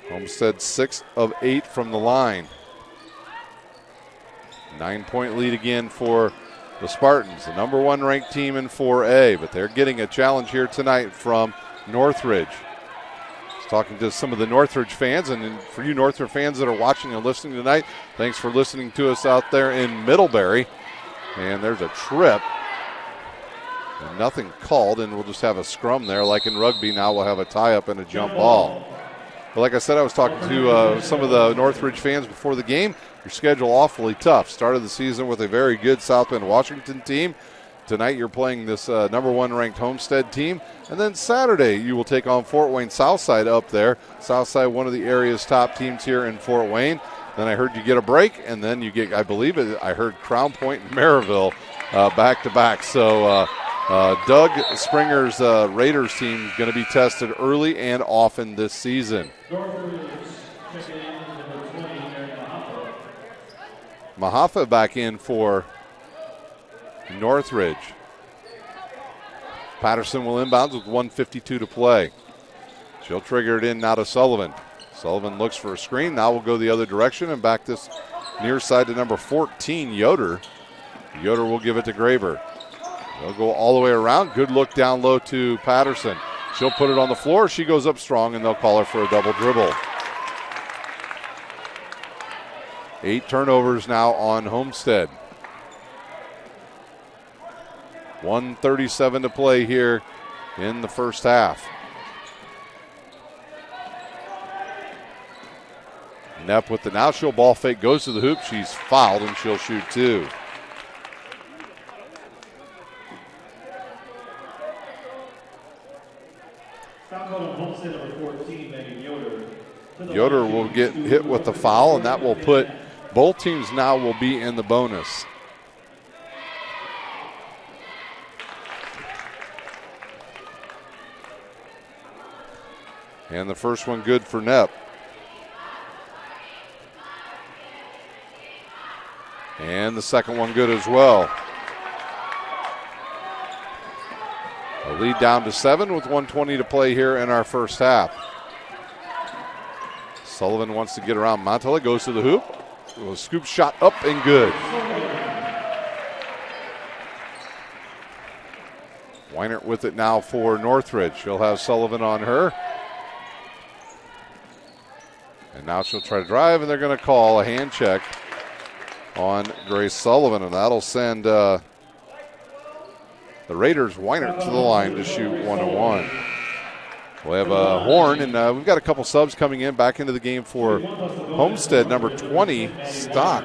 Homestead 6 of 8 from the line. 9-point lead again for the Spartans, the number 1 ranked team in 4A, but they're getting a challenge here tonight from Northridge. I was talking to some of the Northridge fans, and for you Northridge fans that are watching and listening tonight, thanks for listening to us out there in Middlebury. And there's a trip. And nothing called, and we'll just have a scrum there. Like in rugby, now we'll have a tie-up and a jump ball. But like I said, I was talking to some of the Northridge fans before the game. Your schedule awfully tough. Started the season with a very good South Bend Washington team. Tonight you're playing this number 1 ranked Homestead team. And then Saturday you will take on Fort Wayne Southside up there. Southside, one of the area's top teams here in Fort Wayne. Then I heard you get a break, and then you get, I believe I heard Crown Point and Maryville back-to-back. So Doug Springer's Raiders team going to be tested early and often this season. Mahafa back in for Northridge. Patterson will inbounds with 1:52 to play. She'll trigger it in now to Sullivan. Sullivan looks for a screen. Now we'll go the other direction and back this near side to number 14, Yoder. Yoder will give it to Graber. They'll go all the way around. Good look down low to Patterson. She'll put it on the floor. She goes up strong, and they'll call her for a double dribble. 8 turnovers now on Homestead. 1:37 to play here in the first half. Knepp with the now she'll ball fake, goes to the hoop. She's fouled, and she'll shoot 2. Yoder will get hit with the foul, and that will put both teams now will be in the bonus. And the first one good for Knepp. And the second one good as well. A lead down to 7 with 1:20 to play here in our first half. Sullivan wants to get around Montella, goes to the hoop. A scoop shot up and good. Weinert with it now for Northridge. She'll have Sullivan on her. And now she'll try to drive, and they're going to call a hand check on Grace Sullivan, and that'll send the Raiders Weinert to the line to shoot 1-1. We'll have a horn, and we've got a couple subs coming in back into the game for Homestead. Number 20, Stock.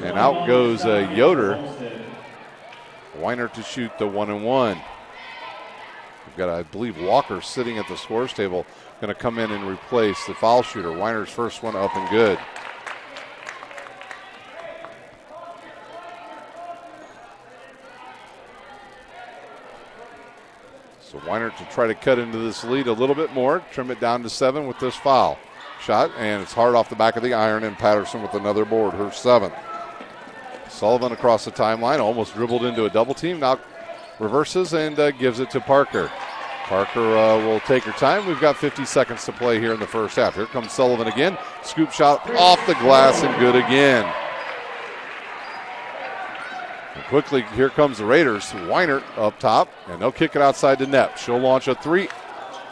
And out goes Yoder. Weinert to shoot the 1-1. We've got, I believe, Walker sitting at the scores table, going to come in and replace the foul shooter. Weinert's first one up and good. So Weinert to try to cut into this lead a little bit more, trim it down to 7 with this foul. Shot, and it's hard off the back of the iron, and Patterson with another board, her 7th. Sullivan across the timeline, almost dribbled into a double team, now reverses and gives it to Parker. Parker will take her time. We've got 50 seconds to play here in the first half. Here comes Sullivan again. Scoop shot off the glass and good again. quickly, here comes the Raiders. Weinert up top, and they'll kick it outside the net. She'll launch a three.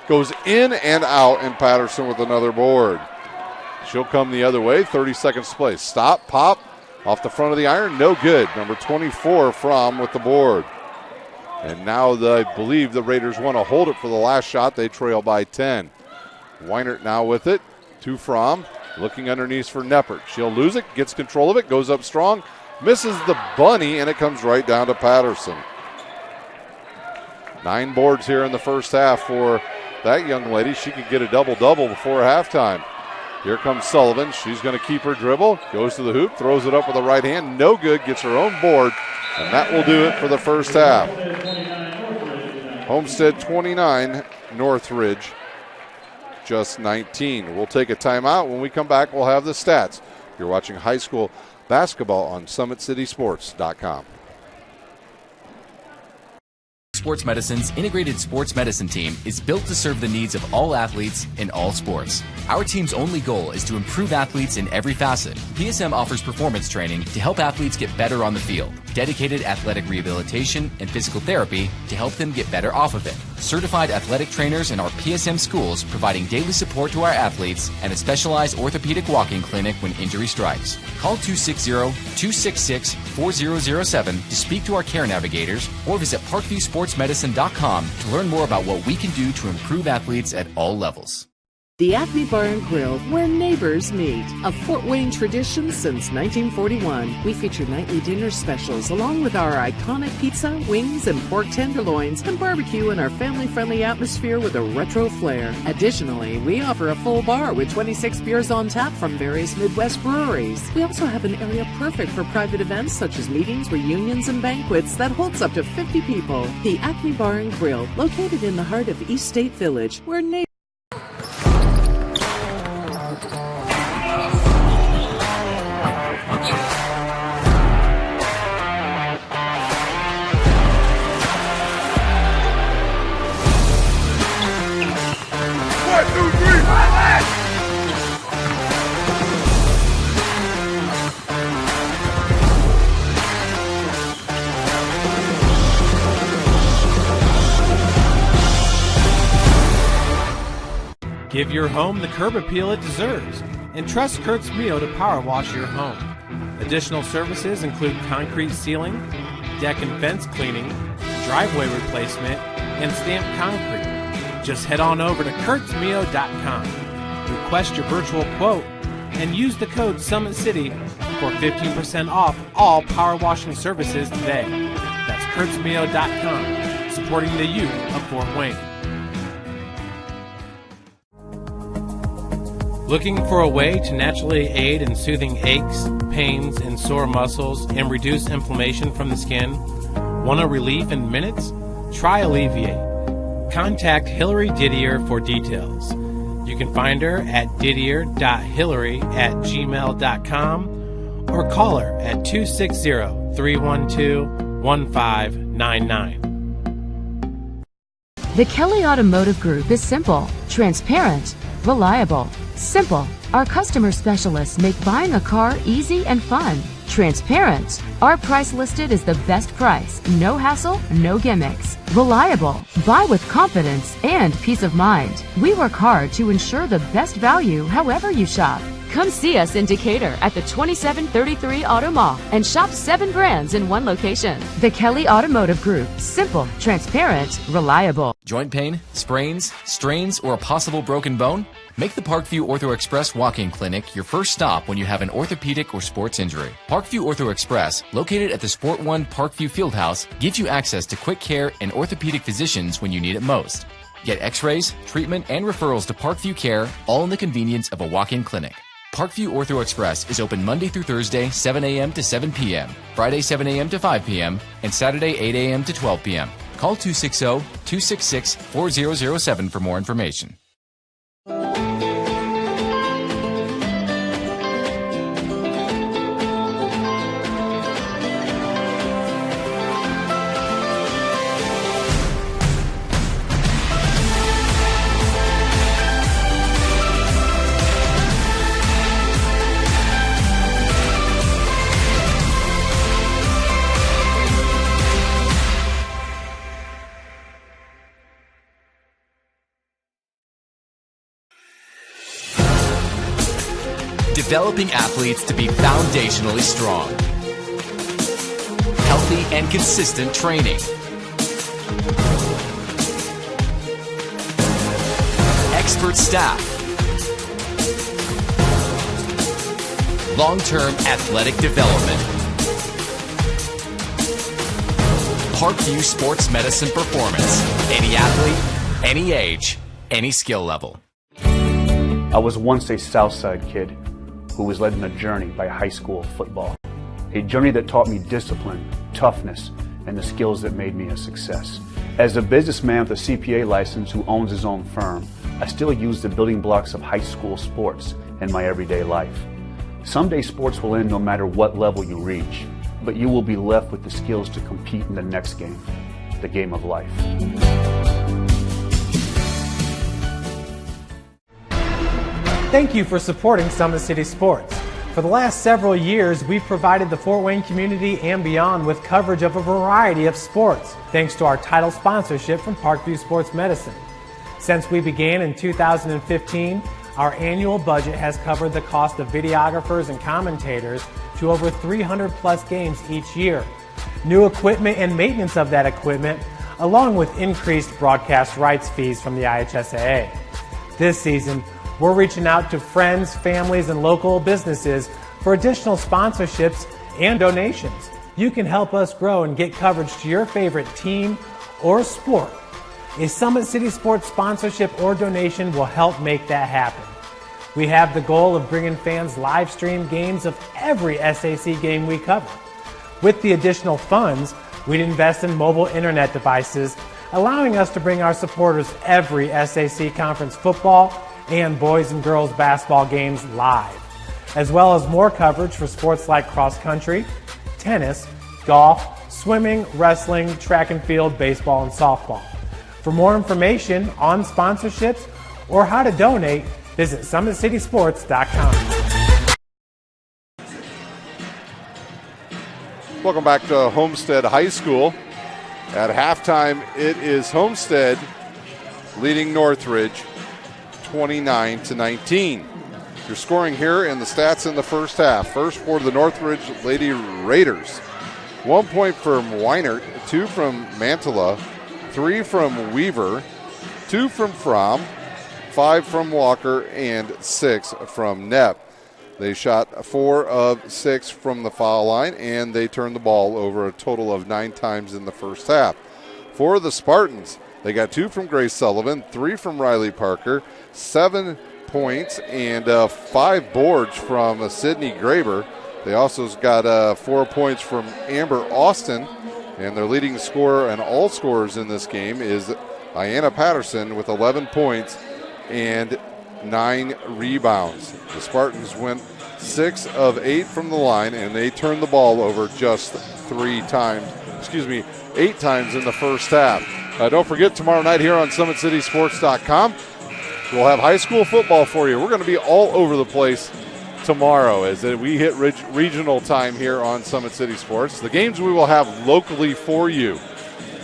Goes in and out, and Patterson with another board. She'll come the other way, 30 seconds to play. Stop, pop, off the front of the iron, no good. Number 24, Fromm with the board. And now I believe the Raiders want to hold it for the last shot. They trail by 10. Weinert now with it to Fromm, looking underneath for Neppert. She'll lose it, gets control of it, goes up strong, misses the bunny, and it comes right down to Patterson. 9 boards here in the first half for that young lady. She could get a double-double before halftime. Here comes Sullivan. She's going to keep her dribble, goes to the hoop, throws it up with the right hand, no good, gets her own board, and that will do it for the first half. Homestead 29, Northridge just 19. We'll take a timeout. When we come back, we'll have the stats. You're watching high school basketball on SummitCitySports.com. Sports Medicine's integrated sports medicine team is built to serve the needs of all athletes in all sports. Our team's only goal is to improve athletes in every facet. PSM offers performance training to help athletes get better on the field, dedicated athletic rehabilitation and physical therapy to help them get better off of it, certified athletic trainers in our PSM schools providing daily support to our athletes, and a specialized orthopedic walking clinic when injury strikes. Call 260-266-4007 to speak to our care navigators or visit ParkviewSportsMedicine.com to learn more about what we can do to improve athletes at all levels. The Acme Bar and Grille, where neighbors meet. A Fort Wayne tradition since 1941. We feature nightly dinner specials along with our iconic pizza, wings, and pork tenderloins, and barbecue in our family-friendly atmosphere with a retro flair. Additionally, we offer a full bar with 26 beers on tap from various Midwest breweries. We also have an area perfect for private events such as meetings, reunions, and banquets that holds up to 50 people. The Acme Bar and Grille, located in the heart of East State Village, where neighbors Give your home the curb appeal it deserves, and trust Kurt's Mio to power wash your home. Additional services include concrete sealing, deck and fence cleaning, driveway replacement, and stamped concrete. Just head on over to kurtzmio.com, request your virtual quote, and use the code SummitCity for 15% off all power washing services today. That's kurtzmio.com, supporting the youth of Fort Wayne. Looking for a way to naturally aid in soothing aches, pains, and sore muscles and reduce inflammation from the skin? Want a relief in minutes? Try Alleviate. Contact Hillary Didier for details. You can find her at didier.hillary@gmail.com or call her at 260-312-1599. The Kelly Automotive Group is simple, transparent, reliable. Simple. Our customer specialists make buying a car easy and fun. Transparent. Our price listed is the best price. No hassle, no gimmicks. Reliable. Buy with confidence and peace of mind. We work hard to ensure the best value however you shop. Come see us in Decatur at the 2733 Auto Mall and shop 7 brands in one location. The Kelly Automotive Group. Simple, transparent, reliable. Joint pain, sprains, strains, or a possible broken bone? Make the Parkview Ortho Express walk-in clinic your first stop when you have an orthopedic or sports injury. Parkview Ortho Express, located at the Sport 1 Parkview Fieldhouse, gives you access to quick care and orthopedic physicians when you need it most. Get x-rays, treatment, and referrals to Parkview Care, all in the convenience of a walk-in clinic. Parkview Ortho Express is open Monday through Thursday, 7 a.m. to 7 p.m., Friday, 7 a.m. to 5 p.m., and Saturday, 8 a.m. to 12 p.m. Call 260-266-4007 for more information. developing athletes to be foundationally strong. Healthy and consistent training. Expert staff. Long-term athletic development. Parkview Sports Medicine Performance. Any athlete, any age, any skill level. I was once a Southside kid who was led on a journey by high school football. A journey that taught me discipline, toughness, and the skills that made me a success. As a businessman with a CPA license who owns his own firm, I still use the building blocks of high school sports in my everyday life. Someday sports will end no matter what level you reach, but you will be left with the skills to compete in the next game, the game of life. Thank you for supporting Summit City Sports. For the last several years, we've provided the Fort Wayne community and beyond with coverage of a variety of sports, thanks to our title sponsorship from Parkview Sports Medicine. Since we began in 2015, our annual budget has covered the cost of videographers and commentators to over 300 plus games each year. New equipment and maintenance of that equipment, along with increased broadcast rights fees from the IHSAA. This season, we're reaching out to friends, families, and local businesses for additional sponsorships and donations. You can help us grow and get coverage to your favorite team or sport. A Summit City Sports sponsorship or donation will help make that happen. We have the goal of bringing fans live stream games of every SAC game we cover. With the additional funds, we'd invest in mobile internet devices, allowing us to bring our supporters every SAC conference football and boys and girls basketball games live, as well as more coverage for sports like cross country, tennis, golf, swimming, wrestling, track and field, baseball, and softball. For more information on sponsorships or how to donate, visit SummitCitySports.com. Welcome back to Homestead High School. At halftime, it is Homestead leading Northridge 29-19. You're scoring here in the stats in the first half. First for the Northridge Lady Raiders. 1 point from Weinert, 2 from Mantilla, 3 from Weaver, 2 from Fromm, 5 from Walker, and 6 from Knepp. They shot 4 of 6 from the foul line, and they turned the ball over a total of 9 times in the first half. For the Spartans, they got 2 from Grace Sullivan, 3 from Riley Parker, 7 points, and 5 boards from Sydney Graber. They also got 4 points from Amber Austin, and their leading scorer and all scorers in this game is Diana Patterson with 11 points and 9 rebounds. The Spartans went 6 of 8 from the line, and they turned the ball over just 8 times in the first half. Don't forget, tomorrow night here on SummitCitySports.com, we'll have high school football for you. We're going to be all over the place tomorrow as we hit regional time here on Summit City Sports. The games we will have locally for you.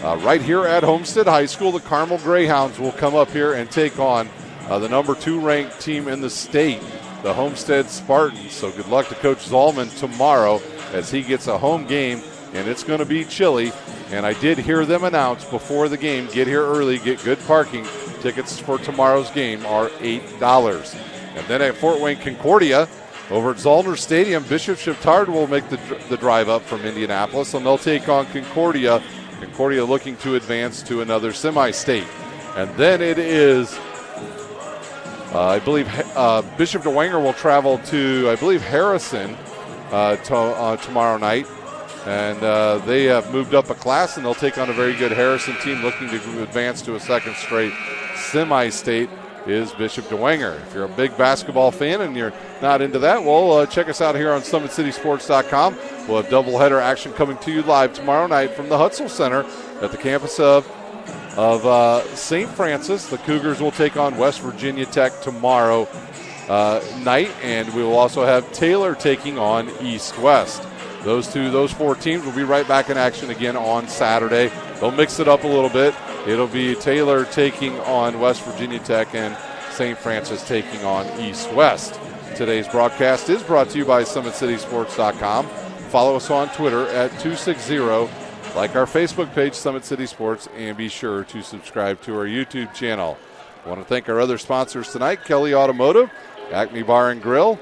Right here at Homestead High School, the Carmel Greyhounds will come up here and take on the number 2 ranked team in the state, the Homestead Spartans. So good luck to Coach Zalman tomorrow as he gets a home game, and it's going to be chilly. And I did hear them announce before the game, get here early, get good parking. Tickets for tomorrow's game are $8. And then at Fort Wayne Concordia, over at Zollner Stadium, Bishop Shiftard will make the drive up from Indianapolis, and they'll take on Concordia. Concordia looking to advance to another semi-state. And then it is, I believe, Bishop DeWanger will travel to, I believe, Harrison tomorrow night. And they have moved up a class, and they'll take on a very good Harrison team looking to advance to a second straight semi-state is Bishop DeWanger. If you're a big basketball fan and you're not into that, well, check us out here on SummitCitySports.com. We'll have doubleheader action coming to you live tomorrow night from the Hutzel Center at the campus of St. Francis. The Cougars will take on West Virginia Tech tomorrow night, and we will also have Taylor taking on East-West. Those 4 teams will be right back in action again on Saturday. They'll mix it up a little bit. It'll be Taylor taking on West Virginia Tech and St. Francis taking on East-West. Today's broadcast is brought to you by SummitCitySports.com. Follow us on Twitter at 260, like our Facebook page, Summit City Sports, and be sure to subscribe to our YouTube channel. I want to thank our other sponsors tonight, Kelly Automotive, Acme Bar and Grille,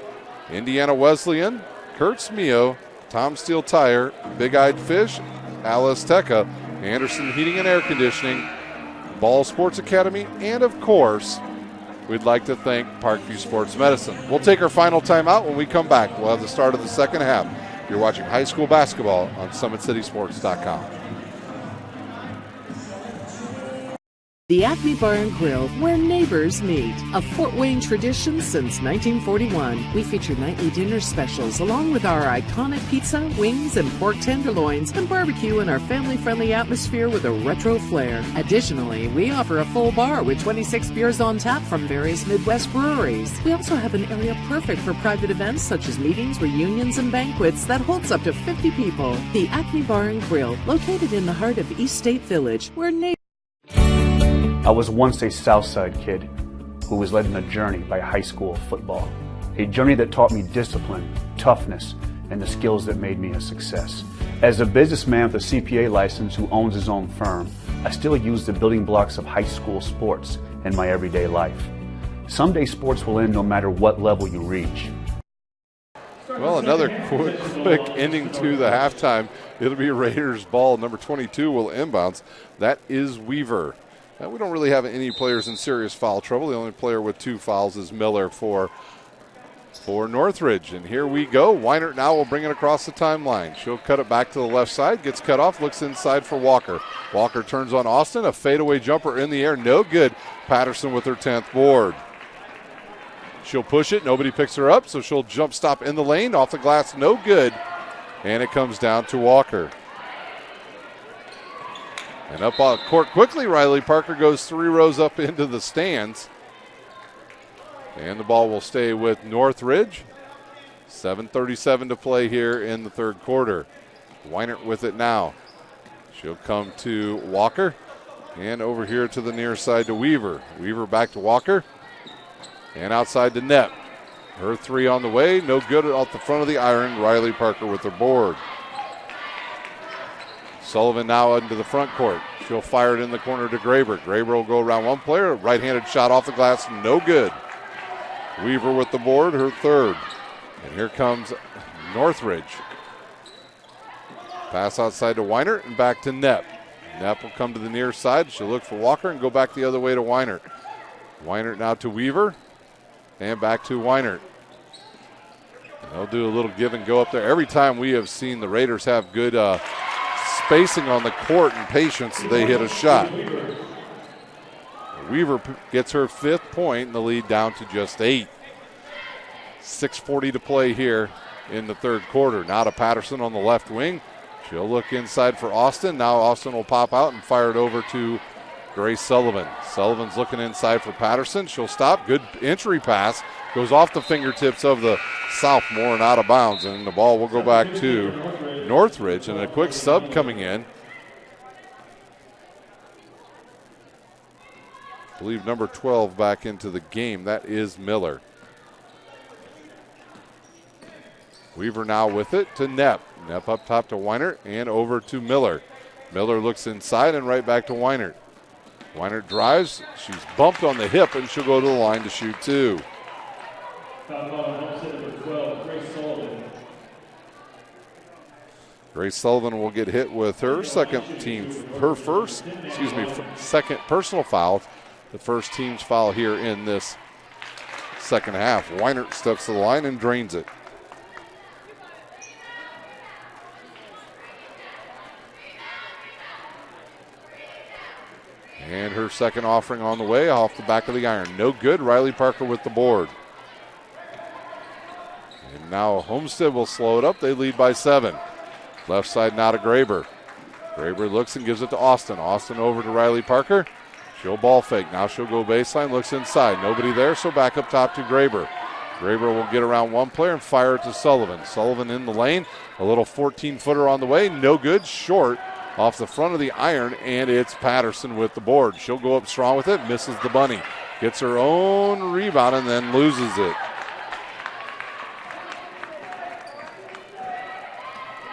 Indiana Wesleyan, Kurtz Mio, Tom Steel Tire, Big Eyed Fish, Alice Teca, Anderson Heating and Air Conditioning, Ball Sports Academy, and of course, we'd like to thank Parkview Sports Medicine. We'll take our final timeout. When we come back, we'll have the start of the second half. You're watching high school basketball on SummitCitySports.com. The Acme Bar and Grille, where neighbors meet. A Fort Wayne tradition since 1941. We feature nightly dinner specials along with our iconic pizza, wings, and pork tenderloins, and barbecue in our family-friendly atmosphere with a retro flair. Additionally, we offer a full bar with 26 beers on tap from various Midwest breweries. We also have an area perfect for private events such as meetings, reunions, and banquets that holds up to 50 people. The Acme Bar and Grille, located in the heart of East State Village, where neighbors... I was once a Southside kid who was led on a journey by high school football. A journey that taught me discipline, toughness, and the skills that made me a success. As a businessman with a CPA license who owns his own firm, I still use the building blocks of high school sports in my everyday life. Someday sports will end no matter what level you reach. Well, another quick ending to the halftime. It'll be Raiders ball. Number 22 will inbounds. That is Weaver. Now, we don't really have any players in serious foul trouble. The only player with 2 fouls is Miller for Northridge. And here we go. Weinert now will bring it across the timeline. She'll cut it back to the left side. Gets cut off. Looks inside for Walker. Walker turns on Austin. A fadeaway jumper in the air. No good. Patterson with her 10th board. She'll push it. Nobody picks her up, so she'll jump stop in the lane. Off the glass. No good. And it comes down to Walker. And up on court quickly, Riley Parker goes 3 rows up into the stands. And the ball will stay with Northridge. 7:37 to play here in the third quarter. Weinert with it now. She'll come to Walker. And over here to the near side to Weaver. Weaver back to Walker. And outside to Net. Her 3 on the way. No good off the front of the iron. Riley Parker with her board. Sullivan now into the front court. She'll fire it in the corner to Graber. Graber will go around one player. Right-handed shot off the glass. No good. Weaver with the board, her 3rd. And here comes Northridge. Pass outside to Weinert and back to Knepp. Knepp will come to the near side. She'll look for Walker and go back the other way to Weinert. Weinert now to Weaver. And back to Weinert. They'll do a little give and go up there. Every time we have seen the Raiders have good spacing on the court and patience, they hit a shot. Weaver gets her 5th point and the lead down to just 8. 6:40 to play here in the third quarter. Now to Patterson on the left wing. She'll look inside for Austin. Now Austin will pop out and fire it over to Grace Sullivan. Sullivan's looking inside for Patterson. She'll stop. Good entry pass. Goes off the fingertips of the sophomore and out of bounds. And the ball will go back to Northridge. And a quick sub coming in. I believe number 12 back into the game. That is Miller. Weaver now with it to Knepp. Knepp up top to Weinert and over to Miller. Miller looks inside and right back to Weinert. Weinert drives. She's bumped on the hip and she'll go to the line to shoot 2. Grace Sullivan will get hit with her second personal foul. The first team's foul here in this second half. Weinert steps to the line and drains it. And her second offering on the way off the back of the iron. No good. Riley Parker with the board. And now Homestead will slow it up. They lead by 7. Left side now to Graber. Graber looks and gives it to Austin. Austin over to Riley Parker. She'll ball fake. Now she'll go baseline. Looks inside. Nobody there, so back up top to Graber. Graber will get around one player and fire it to Sullivan. Sullivan in the lane. A little 14-footer on the way. No good. Short. Off the front of the iron, and it's Patterson with the board. She'll go up strong with it, misses the bunny. Gets her own rebound and then loses it.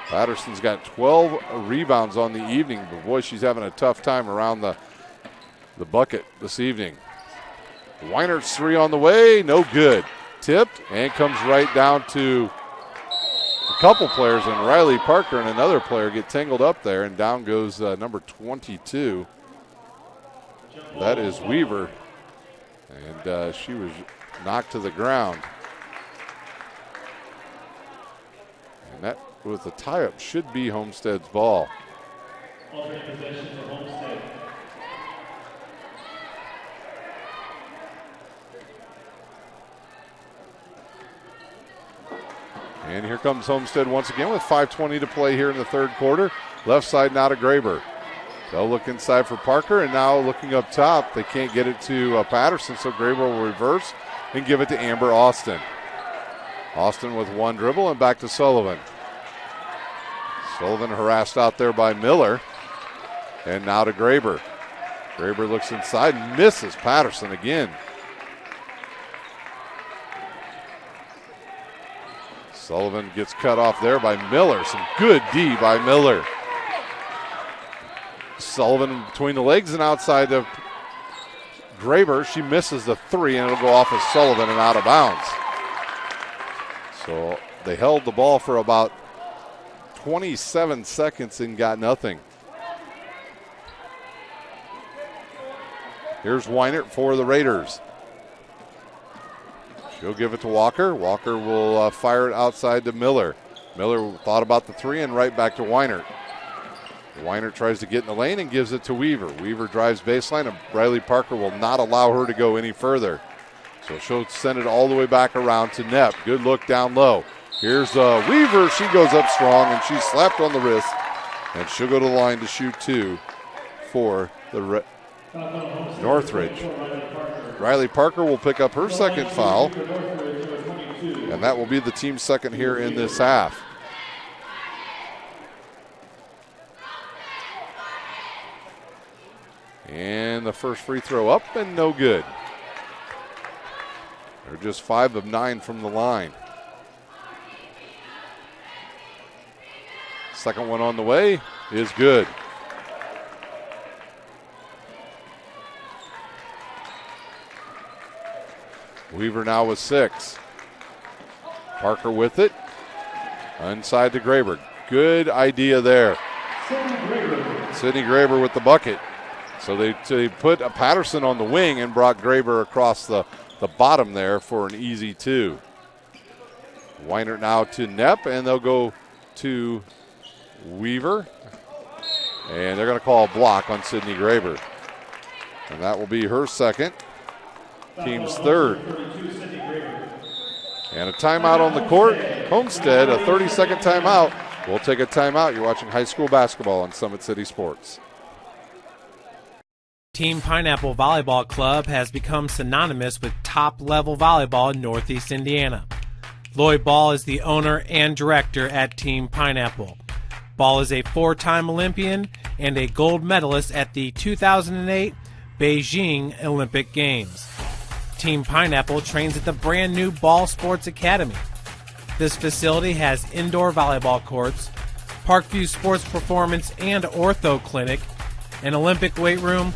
Patterson's got 12 rebounds on the evening, but boy, she's having a tough time around the bucket this evening. Weinert's three on the way, no good. Tipped and comes right down to a couple players, and Riley Parker and another player get tangled up there, and down goes number 22. That is Weaver, and she was knocked to the ground. And that, with the tie-up, should be Homestead's ball. Alternate possession for Homestead. And here comes Homestead once again with 5:20 to play here in the third quarter. Left side now to Graber. They'll look inside for Parker, and now looking up top, they can't get it to Patterson, so Graber will reverse and give it to Amber Austin. Austin with one dribble and back to Sullivan. Sullivan harassed out there by Miller, and now to Graber. Graber looks inside and misses Patterson again. Sullivan gets cut off there by Miller. Some good D by Miller. Sullivan between the legs and outside of Graber. She misses the three, and it'll go off of Sullivan and out of bounds. So they held the ball for about 27 seconds and got nothing. Here's Weinert for the Raiders. She'll give it to Walker. Walker will fire it outside to Miller. Miller thought about the three and right back to Weinert. Weinert tries to get in the lane and gives it to Weaver. Weaver drives baseline, and Riley Parker will not allow her to go any further. So she'll send it all the way back around to Knepp. Good look down low. Here's Weaver. She goes up strong, and she's slapped on the wrist, and she'll go to the line to shoot two for the Northridge. Riley Parker will pick up her second foul, and that will be the team's second here in this half. And the first free throw up and no good. They're just 5 of 9 from the line. Second one on the way is good. Weaver now with 6. Parker with it. Inside to Graber. Good idea there. Sydney Graber with the bucket. So they put a Patterson on the wing and brought Graber across the bottom there for an easy two. Weinert now to Knepp, and they'll go to Weaver. And they're going to call a block on Sydney Graber. And that will be her second. Team's third. And a timeout on the court. Homestead, a 30-second timeout. We'll take a timeout. You're watching high school basketball on Summit City Sports. Team Pineapple Volleyball Club has become synonymous with top-level volleyball in Northeast Indiana. Lloyd Ball is the owner and director at Team Pineapple. Ball is a 4-time Olympian and a gold medalist at the 2008 Beijing Olympic Games. Team Pineapple trains at the brand new Ball Sports Academy. This facility has indoor volleyball courts, Parkview Sports Performance and Ortho Clinic, an Olympic weight room,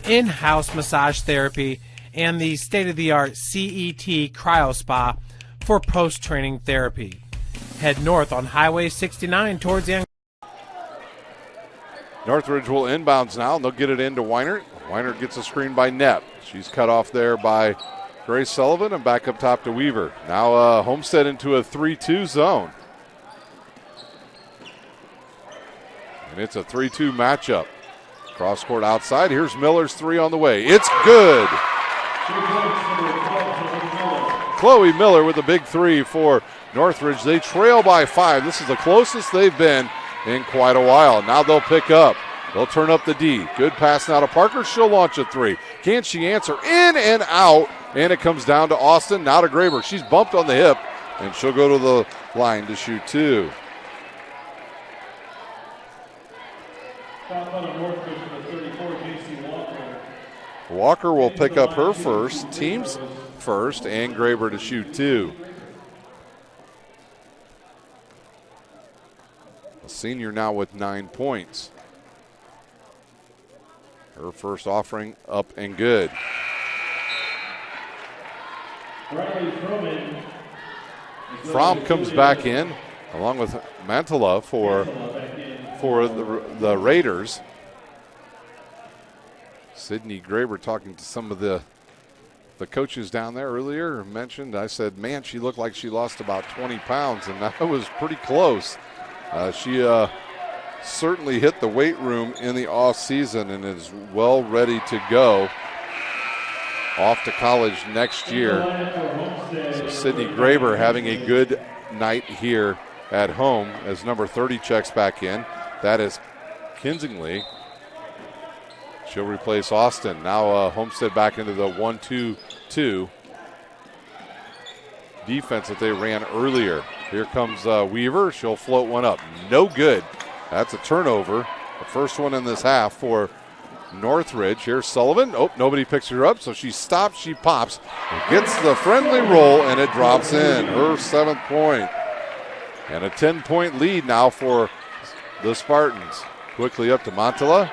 in-house massage therapy, and the state-of-the-art CET Cryo Spa for post-training therapy. Head north on Highway 69 towards Young. Northridge will inbounds now, and they'll get it into Weinert. Weinert gets a screen by Knepp. She's cut off there by Grace Sullivan and back up top to Weaver. Now Homestead into a 3-2 zone. And it's a 3-2 matchup. Cross court outside. Here's Miller's three on the way. It's good. Chloe Miller with a big three for Northridge. They trail by 5. This is the closest they've been in quite a while. Now they'll pick up. They'll turn up the D. Good pass now to Parker. She'll launch a three. Can she answer? In and out. And it comes down to Austin. Now to Graber. She's bumped on the hip, and she'll go to the line to shoot two. Walker will pick up her first, team's first, and Graber to shoot two. senior now with 9 points. Her first offering up and good. Fromm comes back in along with Mantala for the Raiders. Sydney Graber talking to some of the coaches down there earlier mentioned, I said, man, she looked like she lost about 20 pounds, and that was pretty close. She certainly hit the weight room in the off season and is well ready to go off to college next year. So Sydney Graber having a good night here at home as number 30 checks back in. That is Kinsingly. She'll replace Austin. Now Homestead back into the 1-2-2 defense that they ran earlier. Here comes Weaver. She'll float one up. No good. That's a turnover. The first one in this half for Northridge. Here's Sullivan. Oh, nobody picks her up, so she stops, she pops, gets the friendly roll, and it drops in. Her 7th point. And a 10-point lead now for the Spartans. Quickly up to Montala.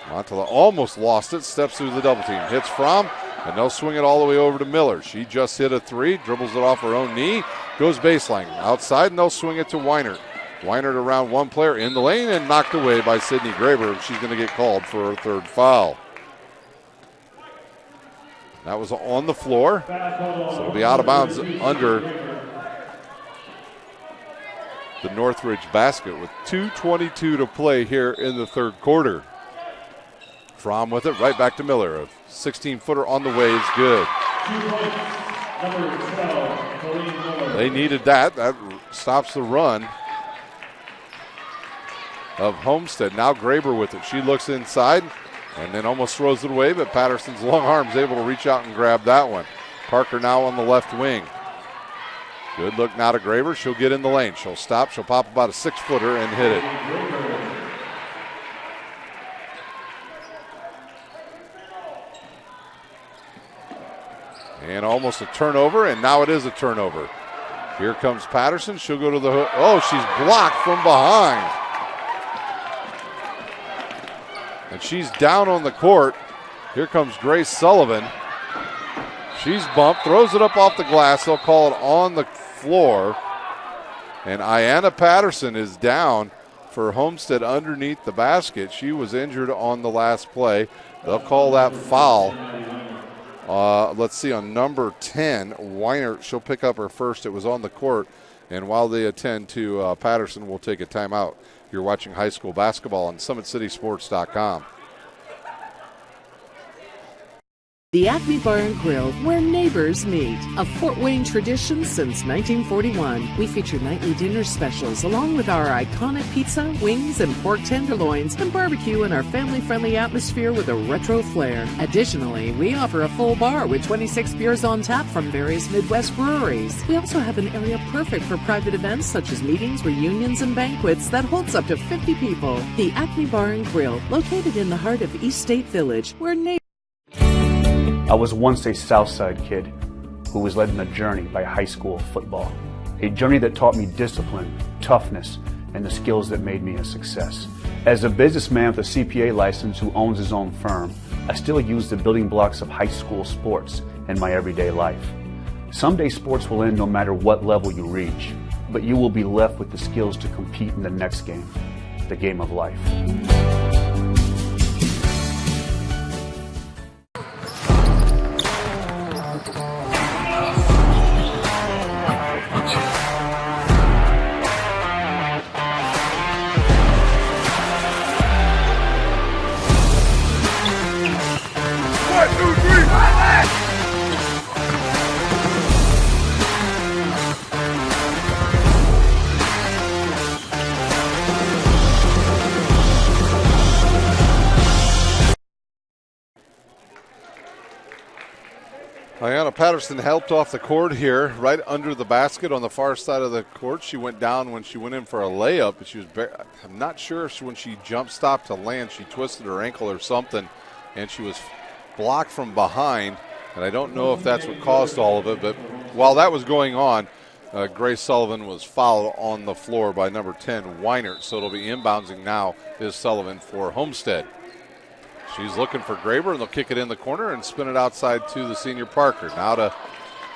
Montala almost lost it, steps through the double team, hits Fromm, and they'll swing it all the way over to Miller. She just hit a 3, dribbles it off her own knee, goes baseline. Outside, and they'll swing it to Weinert. Weinert around one player in the lane and knocked away by Sydney Graber. She's going to get called for her 3rd foul. That was on the floor, so it'll be out of bounds under the Northridge basket with 2:22 to play here in the 3rd quarter. Fromm with it, right back to Miller. A 16-footer on the way is good. They needed that. That stops the run of Homestead. Now Graber with it. She looks inside and then almost throws it away, but Patterson's long arm's able to reach out and grab that one. Parker now on the left wing. Good look now to Graber. She'll get in the lane. She'll stop. She'll pop about a 6-footer and hit it. And almost a turnover, and now it is a turnover. Here comes Patterson. She'll go to the hook. Oh, she's blocked from behind. And she's down on the court. Here comes Grace Sullivan. She's bumped, throws it up off the glass. They'll call it on the floor. And Ayanna Patterson is down for Homestead underneath the basket. She was injured on the last play. They'll call that foul. Let's see, on number 10, Weinert, she'll pick up her first. It was on the court. And while they attend to Patterson, we'll take a timeout. You're watching high school basketball on SummitCitySports.com. The Acme Bar and Grille, where neighbors meet. A Fort Wayne tradition since 1941. We feature nightly dinner specials along with our iconic pizza, wings, and pork tenderloins, and barbecue in our family-friendly atmosphere with a retro flair. Additionally, we offer a full bar with 26 beers on tap from various Midwest breweries. We also have an area perfect for private events such as meetings, reunions, and banquets that holds up to 50 people. The Acme Bar and Grille, located in the heart of East State Village, where neighbors... I was once a Southside kid who was led on a journey by high school football. A journey that taught me discipline, toughness, and the skills that made me a success. As a businessman with a CPA license who owns his own firm, I still use the building blocks of high school sports in my everyday life. Someday sports will end no matter what level you reach, but you will be left with the skills to compete in the next game, the game of life. Ayanna Patterson helped off the court here, right under the basket on the far side of the court. She went down when she went in for a layup, but she was I'm not sure if when she jump stopped to land, she twisted her ankle or something, and she was blocked from behind. And I don't know if that's what caused all of it, but while that was going on, Grace Sullivan was fouled on the floor by number 10, Weinert. So it'll be inbounding now is Sullivan for Homestead. She's looking for Graber, and they'll kick it in the corner and spin it outside to the senior Parker. Now to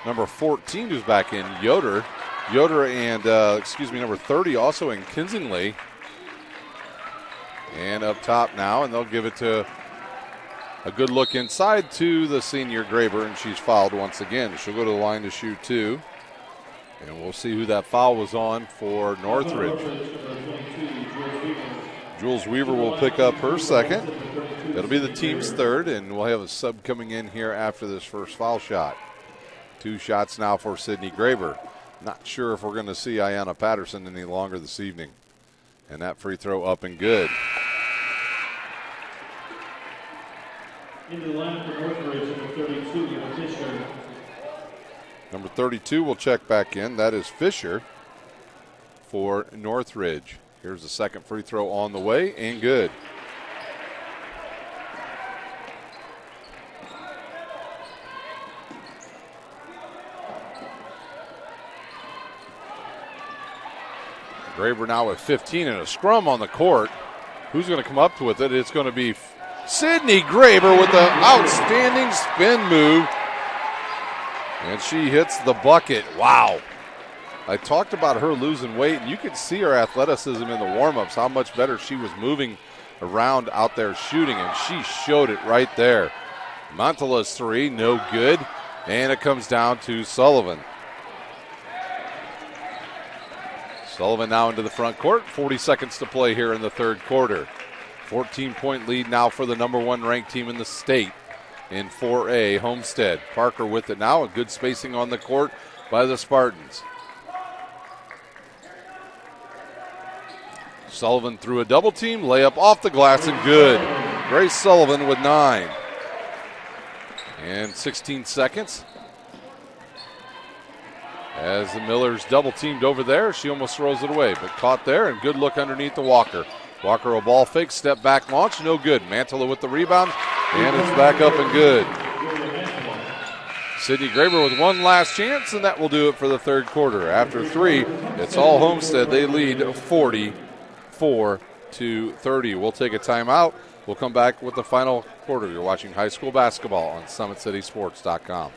number 14, who's back in, Yoder. Yoder and, number 30 also in Kinsingly. And up top now, and they'll give it to a good look inside to the senior Graber, and she's fouled once again. She'll go to the line to shoot two. And we'll see who that foul was on for Northridge. Jules Weaver will pick up her second. It'll be the team's third, and we'll have a sub coming in here after this first foul shot. 2 shots now for Sydney Graber. Not sure if we're going to see Ayanna Patterson any longer this evening. And that free throw up and good. Into the line for Northridge, number 32, Fisher. Number 32 will check back in. That is Fisher for Northridge. Here's the second free throw on the way, and good. Graber now with 15 and a scrum on the court. Who's going to come up with it? It's going to be Sydney Graber with the outstanding spin move. And she hits the bucket. Wow. I talked about her losing weight, and you could see her athleticism in the warm-ups, how much better she was moving around out there shooting, and she showed it right there. Montela's three, no good, and it comes down to Sullivan. Sullivan now into the front court. 40 seconds to play here in the third quarter. 14-point lead now for the number 1 ranked team in the state in 4A, Homestead. Parker with it now, a good spacing on the court by the Spartans. Sullivan through a double team, layup off the glass and good. Grace Sullivan with 9. And 16 seconds. As the Millers double teamed over there, she almost throws it away, but caught there, and good look underneath the Walker. Walker a ball fake, step back launch, no good. Mantilla with the rebound, and it's back up and good. Sydney Graber with one last chance, and that will do it for the third quarter. After 3, it's all Homestead. They lead 44-30. We'll take a timeout. We'll come back with the final quarter. You're watching high school basketball on SummitCitySports.com.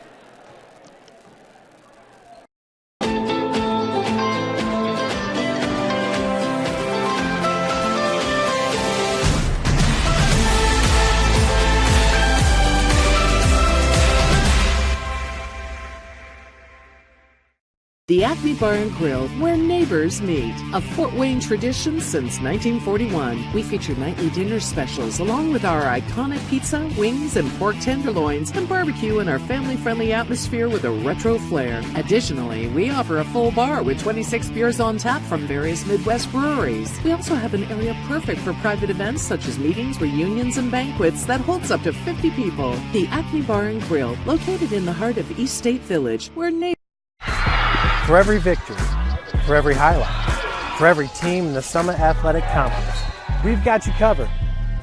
The Acme Bar and Grille, where neighbors meet. A Fort Wayne tradition since 1941. We feature nightly dinner specials along with our iconic pizza, wings, and pork tenderloins, and barbecue in our family-friendly atmosphere with a retro flair. Additionally, we offer a full bar with 26 beers on tap from various Midwest breweries. We also have an area perfect for private events such as meetings, reunions, and banquets that holds up to 50 people. The Acme Bar and Grille, located in the heart of East State Village, where neighbors... For every victory, for every highlight, for every team in the Summit Athletic Conference, we've got you covered.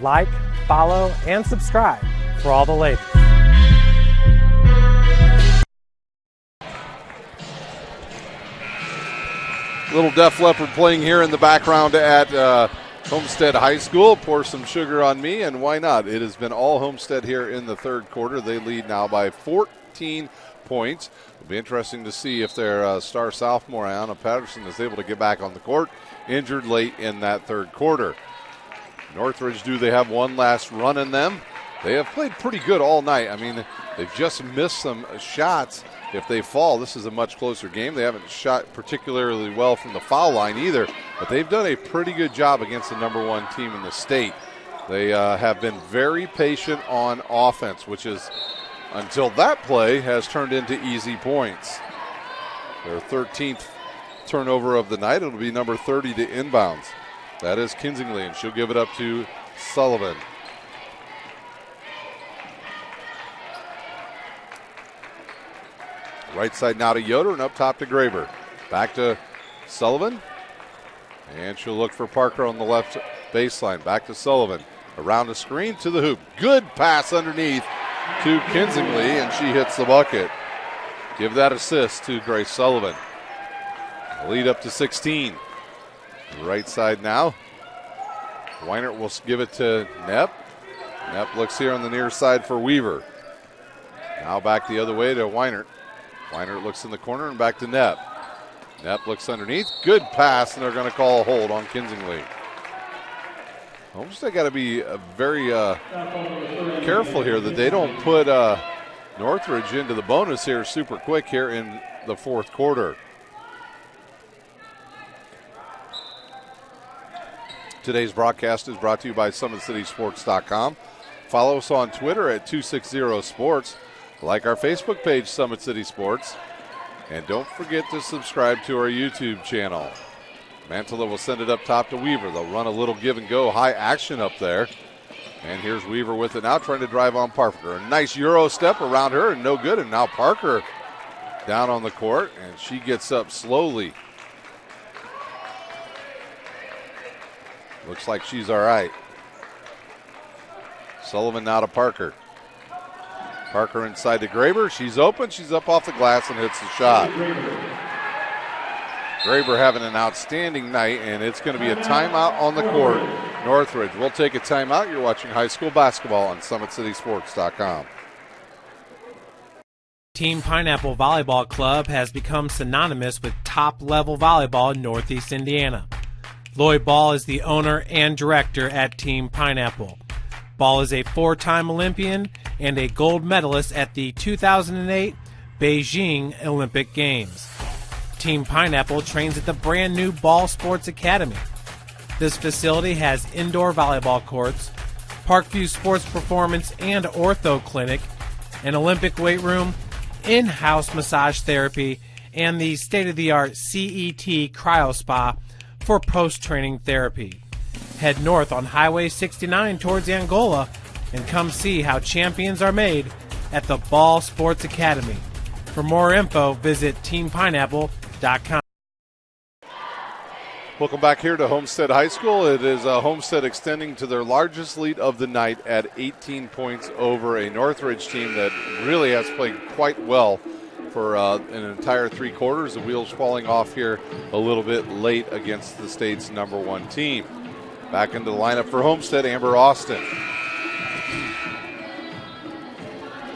Like, follow, and subscribe for all the latest. Little Def Leppard playing here in the background at Homestead High School. Pour some sugar on me, and why not? It has been all Homestead here in the third quarter. They lead now by 14 points. It'll be interesting to see if their star sophomore, Ayanna Patterson, is able to get back on the court, injured late in that third quarter. Northridge, do they have one last run in them? They have played pretty good all night. I mean, they've just missed some shots. If they fall, this is a much closer game. They haven't shot particularly well from the foul line either, but they've done a pretty good job against the number 1 team in the state. They have been very patient on offense, which is, until that play, has turned into easy points. Their 13th turnover of the night. It'll be number 30 to inbounds. That is Kinsingly, and she'll give it up to Sullivan. Right side now to Yoder, and up top to Graber. Back to Sullivan, and she'll look for Parker on the left baseline. Back to Sullivan. Around the screen to the hoop. Good pass underneath to Kinsingly, and she hits the bucket. Give that assist to Grace Sullivan. Lead up to 16. Right side now. Weinert will give it to Knepp. Knepp looks here on the near side for Weaver. Now back the other way to Weinert. Weinert looks in the corner and back to Knepp. Knepp looks underneath. Good pass, and they're going to call a hold on Kinsingly. Homestead got to be very careful here that they don't put Northridge into the bonus here super quick here in the fourth quarter. Today's broadcast is brought to you by SummitCitySports.com. Follow us on Twitter at 260sports. Like our Facebook page, Summit City Sports. And don't forget to subscribe to our YouTube channel. Mantilla will send it up top to Weaver. They'll run a little give and go, high action up there. And here's Weaver with it now, trying to drive on Parker. A nice Euro step around her and no good. And now Parker down on the court, and she gets up slowly. Looks like she's all right. Sullivan now to Parker. Parker inside to Graber. She's open. She's up off the glass and hits the shot. Graber having an outstanding night, and it's going to be a timeout on the court. Northridge will take a timeout. You're watching high school basketball on SummitCitySports.com. Team Pineapple Volleyball Club has become synonymous with top-level volleyball in Northeast Indiana. Lloyd Ball is the owner and director at Team Pineapple. Ball is a four-time Olympian and a gold medalist at the 2008 Beijing Olympic Games. Team Pineapple trains at the brand new Ball Sports Academy. This facility has indoor volleyball courts, Parkview Sports Performance and Ortho Clinic, an Olympic weight room, in-house massage therapy, and the state-of-the-art CET Cryo Spa for post-training therapy. Head north on Highway 69 towards Angola and come see how champions are made at the Ball Sports Academy. For more info, visit teampineapple.com. Welcome back here to Homestead High School. It is Homestead extending to their largest lead of the night at 18 points over a Northridge team that really has played quite well for an entire three quarters. The wheels falling off here a little bit late against the state's number one team. Back into the lineup for Homestead, Amber Austin.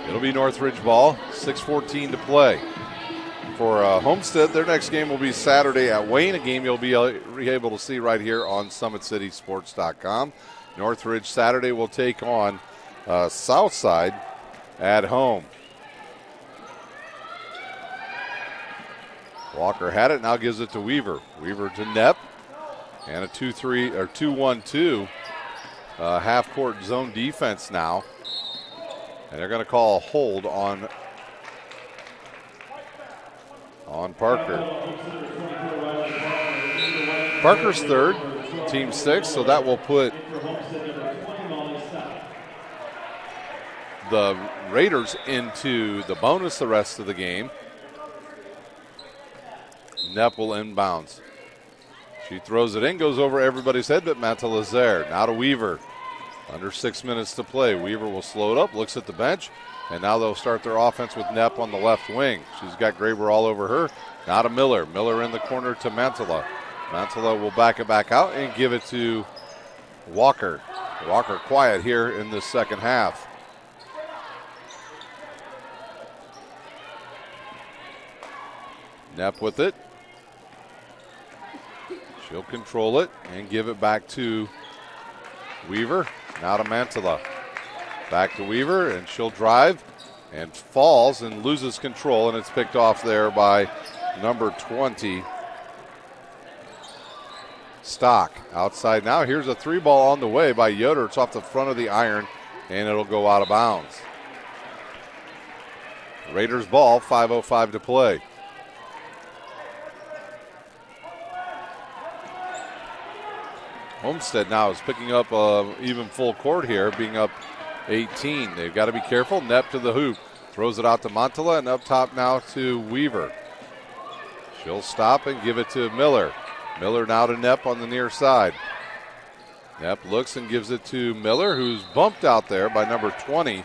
It'll be Northridge ball, 6:14 to play. For Homestead, their next game will be Saturday at Wayne, a game you'll be able to see right here on SummitCitySports.com. Northridge Saturday will take on Southside at home. Walker had it, now gives it to Weaver. Weaver to Knepp, and a 2-3 or 2-1-2 half-court zone defense now. And they're going to call a hold on Parker. Parker's third, team sixth, so that will put the Raiders into the bonus the rest of the game. Knepp will inbounds. She throws it in, goes over everybody's head, but Mantle is there. Now to Weaver. Under 6 minutes to play. Weaver will slow it up, looks at the bench, and now they'll start their offense with Knepp on the left wing. She's got Graber all over her. Now to Miller. Miller in the corner to Mantilla. Mantilla will back it back out and give it to Walker. Walker quiet here in the second half. Knepp with it. She'll control it and give it back to Weaver. Now to Mantilla. Back to Weaver, and she'll drive and falls and loses control, and it's picked off there by number 20, Stock. Outside now. Here's a three ball on the way by Yoder. It's off the front of the iron, and it'll go out of bounds. Raiders ball, 5:05 to play. Homestead now is picking up even full court here, being up 18. They've got to be careful. Knepp to the hoop. Throws it out to Mantilla, and up top now to Weaver. She'll stop and give it to Miller. Miller now to Knepp on the near side. Knepp looks and gives it to Miller, who's bumped out there by number 20,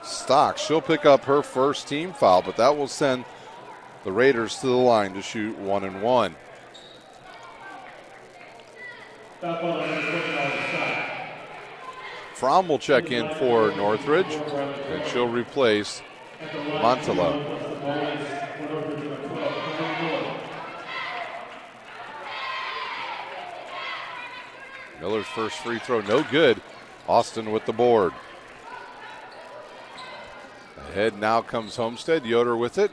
Stock. She'll pick up her first team foul, but that will send the Raiders to the line to shoot 1 and 1. Fromm will check in for Northridge, and she'll replace Montela. Miller's first free throw, no good. Austin with the board. Ahead now comes Homestead. Yoder with it.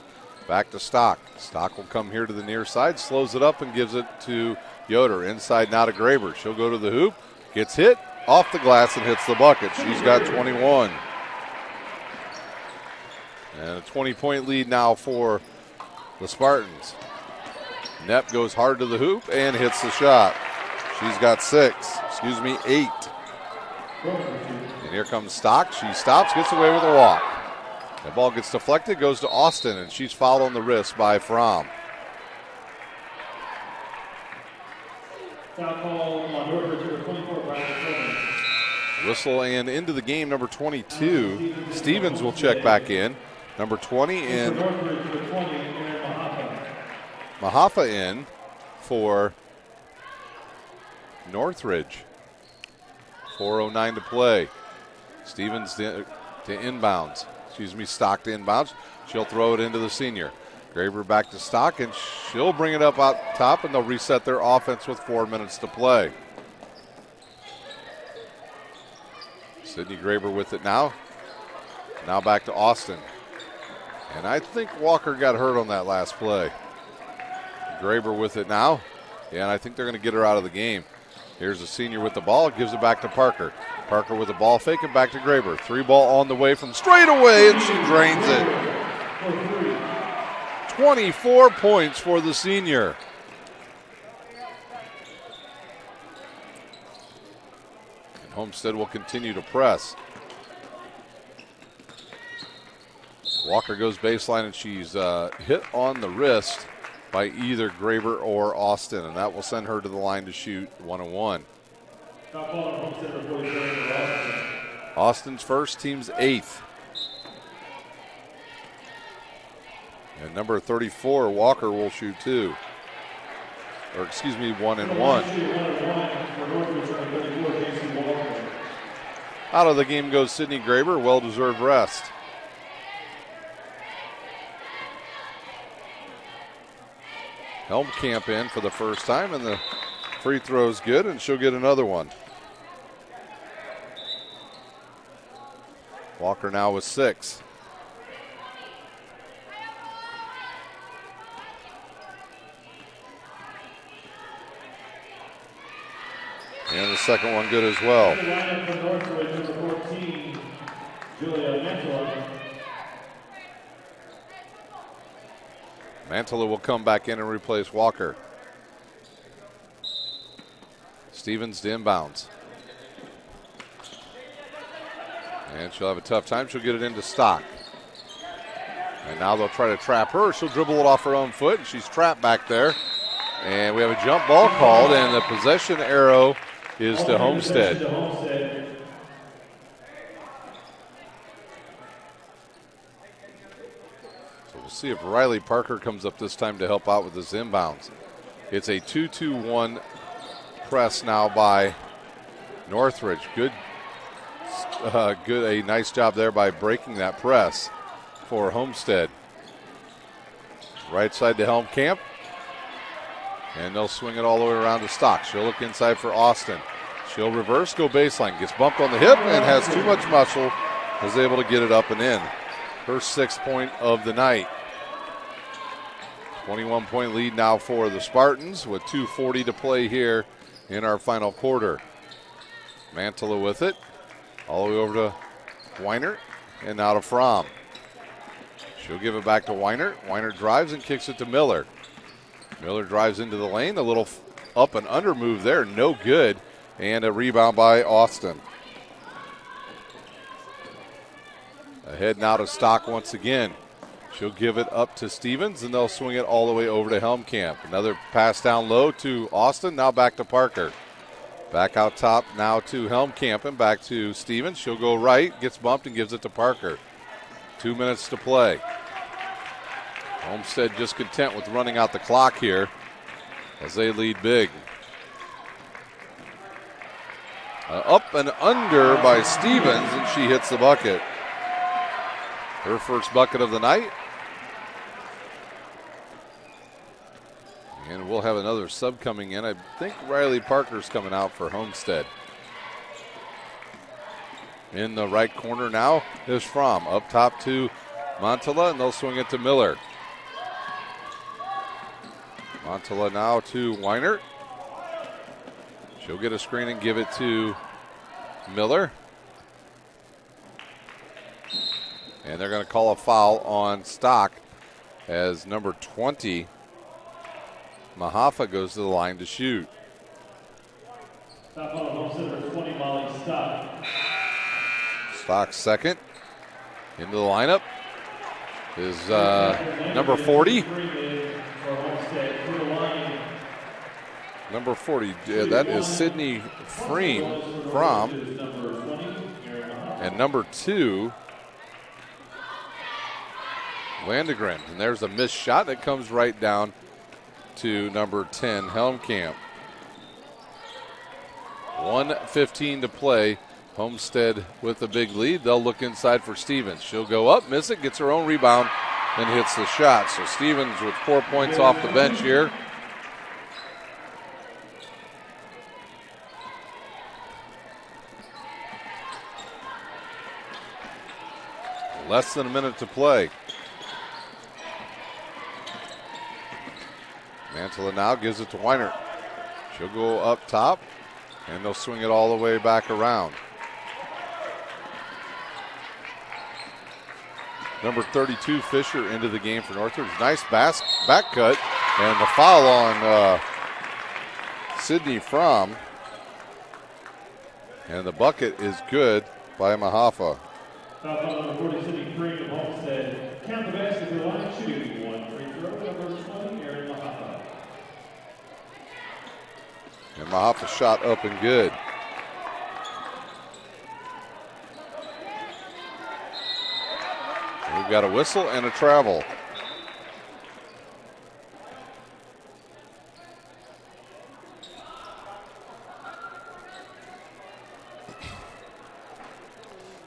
Back to Stock. Stock will come here to the near side, slows it up and gives it to Yoder. Inside now to Graber. She'll go to the hoop, gets hit, off the glass and hits the bucket. She's got 21. And a 20-point lead now for the Spartans. Knepp goes hard to the hoop and hits the shot. She's got 8. And here comes Stock. She stops, gets away with a walk. The ball gets deflected, goes to Austin, and she's fouled on the wrist by Fromm. Whistle and into the game, number 22. Stevens will check back in. Number 20 in. Mahafa in for Northridge. 4:09 to play. Stevens to inbounds. Stock to inbounds. She'll throw it into the senior. Graber back to Stock, and she'll bring it up out top, and they'll reset their offense with 4 minutes to play. Sydney Graber with it now. Now back to Austin. And I think Walker got hurt on that last play. Graber with it now. Yeah, and I think they're going to get her out of the game. Here's the senior with the ball, gives it back to Parker. Parker with a ball fake and back to Graber. 3-ball on the way from straight away, and she drains it. 24 points for the senior. And Homestead will continue to press. Walker goes baseline, and she's hit on the wrist by either Graber or Austin, and that will send her to the line to shoot 1 and 1. Austin's first, team's 8th. And number 34, Walker, will shoot 2. Or excuse me, 1 and 1. Out of the game goes Sydney Graber, well-deserved rest. Helmkamp in for the first time, and the free throw's good, and she'll get another one. Walker now with 6. And the second one good as well. Mantilla will come back in and replace Walker. Stevens to inbounds. And she'll have a tough time. She'll get it into Stock. And now they'll try to trap her. She'll dribble it off her own foot, and she's trapped back there. And we have a jump ball called, and the possession arrow is to Homestead. So we'll see if Riley Parker comes up this time to help out with this inbounds. It's a 2-2-1 press now by Northridge. A nice job there by breaking that press for Homestead. Right side to Helmkamp. And they'll swing it all the way around to Stock. She'll look inside for Austin. She'll reverse, go baseline. Gets bumped on the hip and has too much muscle. Was able to get it up and in. Her 6th point of the night. 21-point lead now for the Spartans with 2:40 to play here in our final quarter. Mantilla with it. All the way over to Weinert and now to Fromm. She'll give it back to Weinert. Weinert drives and kicks it to Miller. Miller drives into the lane. A little up and under move there. No good. And a rebound by Austin. Ahead now to Stock once again. She'll give it up to Stevens, and they'll swing it all the way over to Helmkamp. Another pass down low to Austin. Now back to Parker. Back out top now to Helmkamp and back to Stevens. She'll go right, gets bumped and gives it to Parker. 2 minutes to play. Homestead just content with running out the clock here as they lead big. Up and under by Stevens, and she hits the bucket. Her first bucket of the night. And we'll have another sub coming in. I think Riley Parker's coming out for Homestead. In the right corner now is Fromm. Up top to Montala, and they'll swing it to Miller. Montala now to Weinert. She'll get a screen and give it to Miller. And they're going to call a foul on Stock as number 20, Mahafa, goes to the line to shoot. Foul on Homestead, number 20, Molly Stock. Stock second. Into the lineup is number 40. Number 40, that is Sydney Fromm. And number 2, Landegren. And there's a missed shot that comes right down to number 10, Helmkamp. 1:15 to play. Homestead with a big lead. They'll look inside for Stevens. She'll go up, miss it, gets her own rebound, and hits the shot. So Stevens with 4 points off the bench here. Less than a minute to play. Mantilla now gives it to Weinert. She'll go up top, and they'll swing it all the way back around. Number 32, Fisher, into the game for Northridge. Nice back cut, and the foul on Sydney Fromm. And the bucket is good by Mahafa. Foul number 40, Sydney Free of Homestead. Count the basket to the line, shooting 1 free throw, number 20, Aaron Mahafa. And Mahafa shot up and good. We've got a whistle and a travel.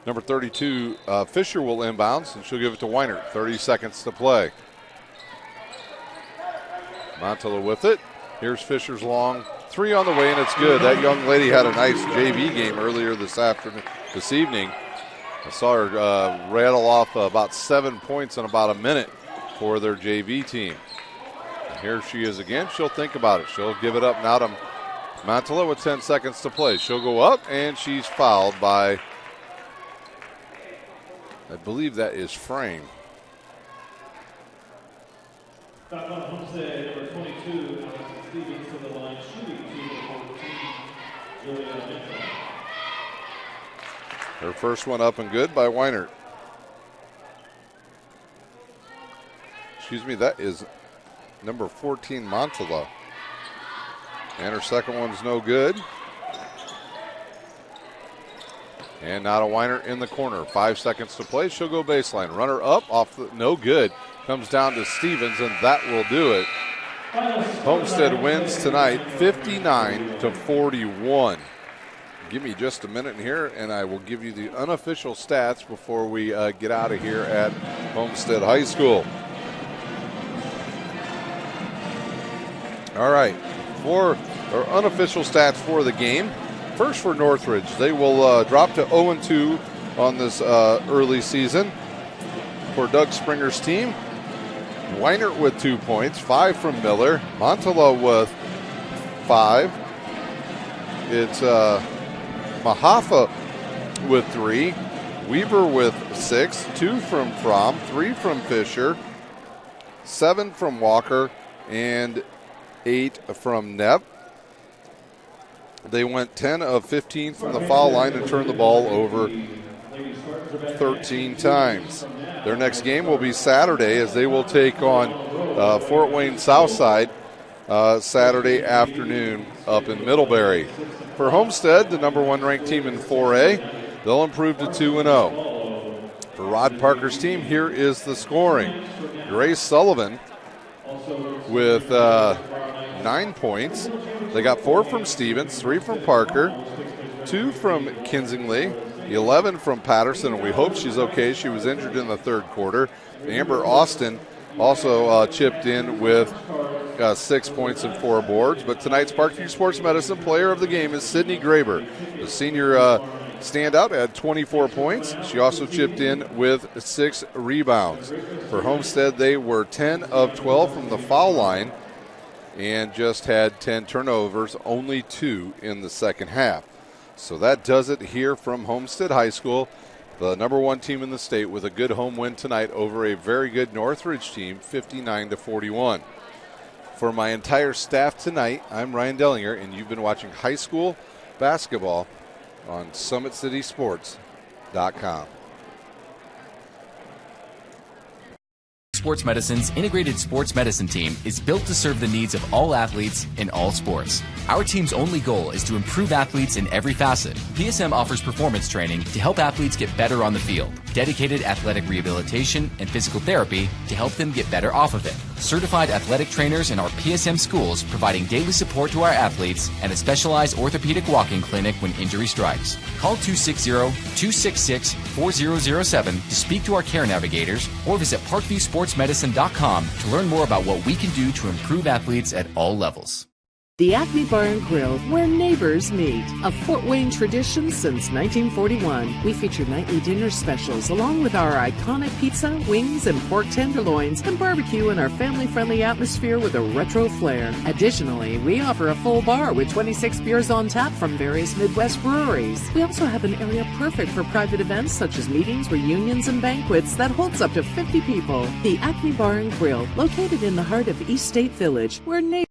Number 32, Fisher will inbounds, and she'll give it to Weinert. 30 seconds to play. Montilla with it. Here's Fisher's long three on the way, and it's good. That young lady had a nice JV game earlier this evening. I saw her rattle off about 7 points in about a minute for their JV team. And here she is again. She'll think about it. She'll give it up now to Montilla with 10 seconds to play. She'll go up, and she's fouled by, I believe that is Frame. Foul on Homestead, number 22, Allison Stevens to the line, shooting 2-14, Julia Mitchell. Her first one up and good by Weinert. Excuse me, that is number 14, Montilla. And her second one's no good. And now to Weinert in the corner. 5 seconds to play. She'll go baseline. Runner up, off the, no good. Comes down to Stevens, and that will do it. Homestead wins tonight 59-41. Give me just a minute here, and I will give you the unofficial stats before we get out of here at Homestead High School. All right, for our unofficial stats for the game. First for Northridge, they will drop to 0-2 on this early season. For Doug Springer's team, Weinert with 2 points, 5 from Miller. Montilla with 5. It's Mahafa with 3. Weaver with 6. 2 from Fromm, 3 from Fisher, 7 from Walker, and 8 from Nepp. They went 10 of 15 from the foul line and turned the ball over 13 times. Their next game will be Saturday as they will take on Fort Wayne Southside Saturday afternoon up in Middlebury. For Homestead, the number 1 ranked team in 4A, they'll improve to 2-0. For Rod Parker's team, here is the scoring. Grace Sullivan with 9 points. They got 4 from Stevens, 3 from Parker, 2 from Kinsingly, 11 from Patterson, and we hope she's okay. She was injured in the third quarter. Amber Austin also chipped in with 6 points and 4 boards. But tonight's Parkview Sports Medicine player of the game is Sydney Graber. The senior standout had 24 points. She also chipped in with 6 rebounds. For Homestead, they were 10 of 12 from the foul line and just had 10 turnovers, only 2 in the second half. So that does it here from Homestead High School, the number 1 team in the state, with a good home win tonight over a very good Northridge team, 59-41. For my entire staff tonight, I'm Ryan Dellinger, and you've been watching high school basketball on SummitCitySports.com. Sports Medicine's integrated sports medicine team is built to serve the needs of all athletes in all sports. Our team's only goal is to improve athletes in every facet. PSM offers performance training to help athletes get better on the field, dedicated athletic rehabilitation and physical therapy to help them get better off of it, certified athletic trainers in our PSM schools providing daily support to our athletes, and a specialized orthopedic walk-in clinic when injury strikes. Call 260-266-4007 to speak to our care navigators or visit ParkviewSportsMedicine.com to learn more about what we can do to improve athletes at all levels. The Acme Bar and Grille, where neighbors meet. A Fort Wayne tradition since 1941. We feature nightly dinner specials along with our iconic pizza, wings, and pork tenderloins, and barbecue in our family-friendly atmosphere with a retro flair. Additionally, we offer a full bar with 26 beers on tap from various Midwest breweries. We also have an area perfect for private events such as meetings, reunions, and banquets that holds up to 50 people. The Acme Bar and Grille, located in the heart of East State Village, where neighbors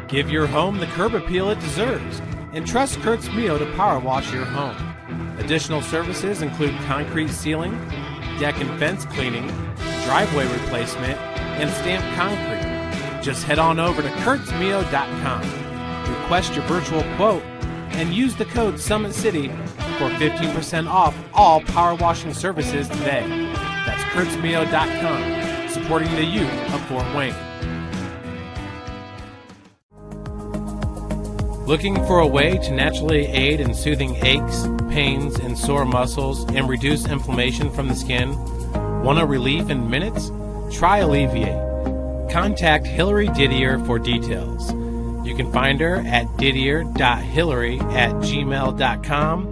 Give your home the curb appeal it deserves, and trust Kurt's Mio to power wash your home. Additional services include concrete sealing, deck and fence cleaning, driveway replacement, and stamped concrete. Just head on over to kurtzmio.com, request your virtual quote, and use the code SummitCity for 15% off all power washing services today. That's kurtzmio.com, supporting the youth of Fort Wayne. Looking for a way to naturally aid in soothing aches, pains, and sore muscles and reduce inflammation from the skin? Want a relief in minutes? Try Alleviate. Contact Hillary Didier for details. You can find her at didier.hillary@gmail.com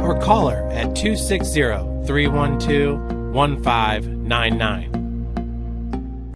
or call her at 260-312-1599.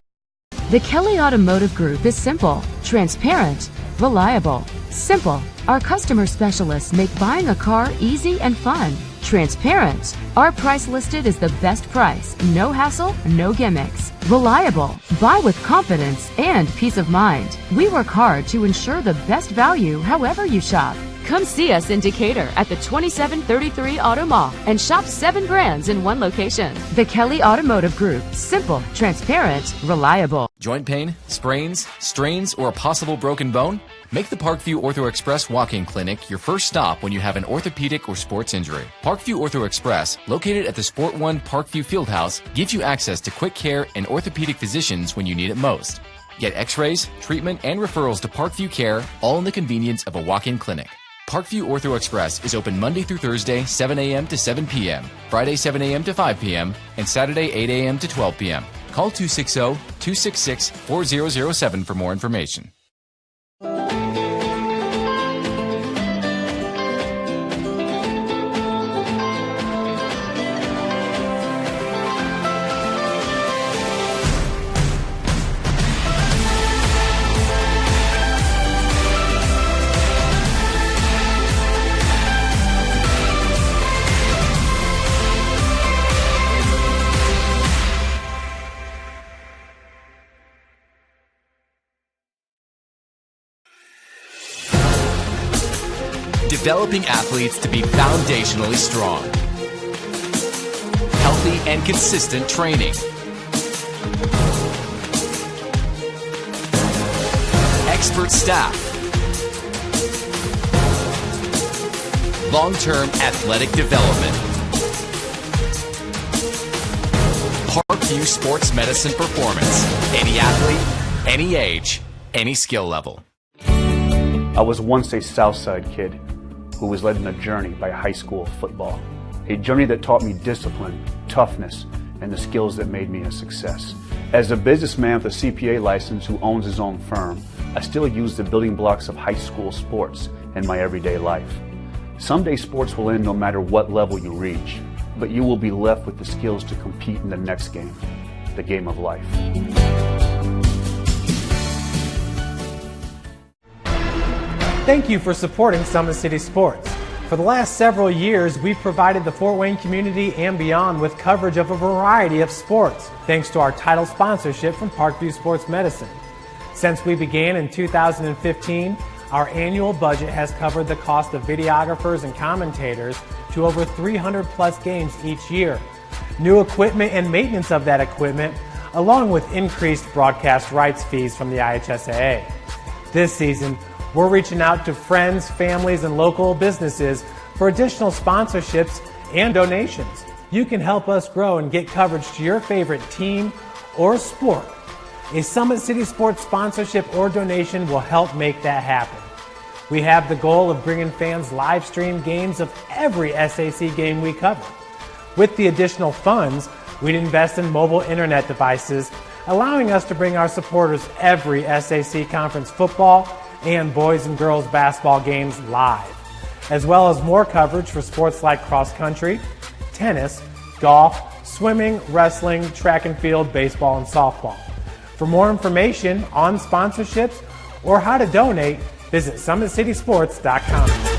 The Kelly Automotive Group is simple, transparent, reliable. Simple. Our customer specialists make buying a car easy and fun. Transparent. Our price listed is the best price. No hassle, no gimmicks. Reliable. Buy with confidence and peace of mind. We work hard to ensure the best value however you shop. Come see us in Decatur at the 2733 Auto Mall and shop 7 brands in one location. The Kelly Automotive Group. Simple, transparent, reliable. Joint pain, sprains, strains, or a possible broken bone? Make the Parkview Ortho Express walk-in clinic your first stop when you have an orthopedic or sports injury. Parkview Ortho Express, located at the Sport 1 Parkview Fieldhouse, gives you access to quick care and orthopedic physicians when you need it most. Get x-rays, treatment, and referrals to Parkview Care, all in the convenience of a walk-in clinic. Parkview Ortho Express is open Monday through Thursday, 7 a.m. to 7 p.m., Friday, 7 a.m. to 5 p.m., and Saturday, 8 a.m. to 12 p.m. Call 260-266-4007 for more information. developing athletes to be foundationally strong. Healthy and consistent training. Expert staff. Long-term athletic development. Parkview Sports Medicine Performance. Any athlete, any age, any skill level. I was once a Southside kid who was led on a journey by high school football. A journey that taught me discipline, toughness, and the skills that made me a success. As a businessman with a CPA license who owns his own firm, I still use the building blocks of high school sports in my everyday life. Someday sports will end no matter what level you reach, but you will be left with the skills to compete in the next game, the game of life. Thank you for supporting Summit City Sports. For the last several years, we've provided the Fort Wayne community and beyond with coverage of a variety of sports, thanks to our title sponsorship from Parkview Sports Medicine. Since we began in 2015, our annual budget has covered the cost of videographers and commentators to over 300 plus games each year. New equipment and maintenance of that equipment, along with increased broadcast rights fees from the IHSAA. This season, we're reaching out to friends, families, and local businesses for additional sponsorships and donations. You can help us grow and get coverage to your favorite team or sport. A Summit City Sports sponsorship or donation will help make that happen. We have the goal of bringing fans live stream games of every SAC game we cover. With the additional funds, we'd invest in mobile internet devices, allowing us to bring our supporters every SAC conference football and boys and girls basketball games live, as well as more coverage for sports like cross country, tennis, golf, swimming, wrestling, track and field, baseball, and softball. For more information on sponsorships or how to donate, visit SummitCitySports.com.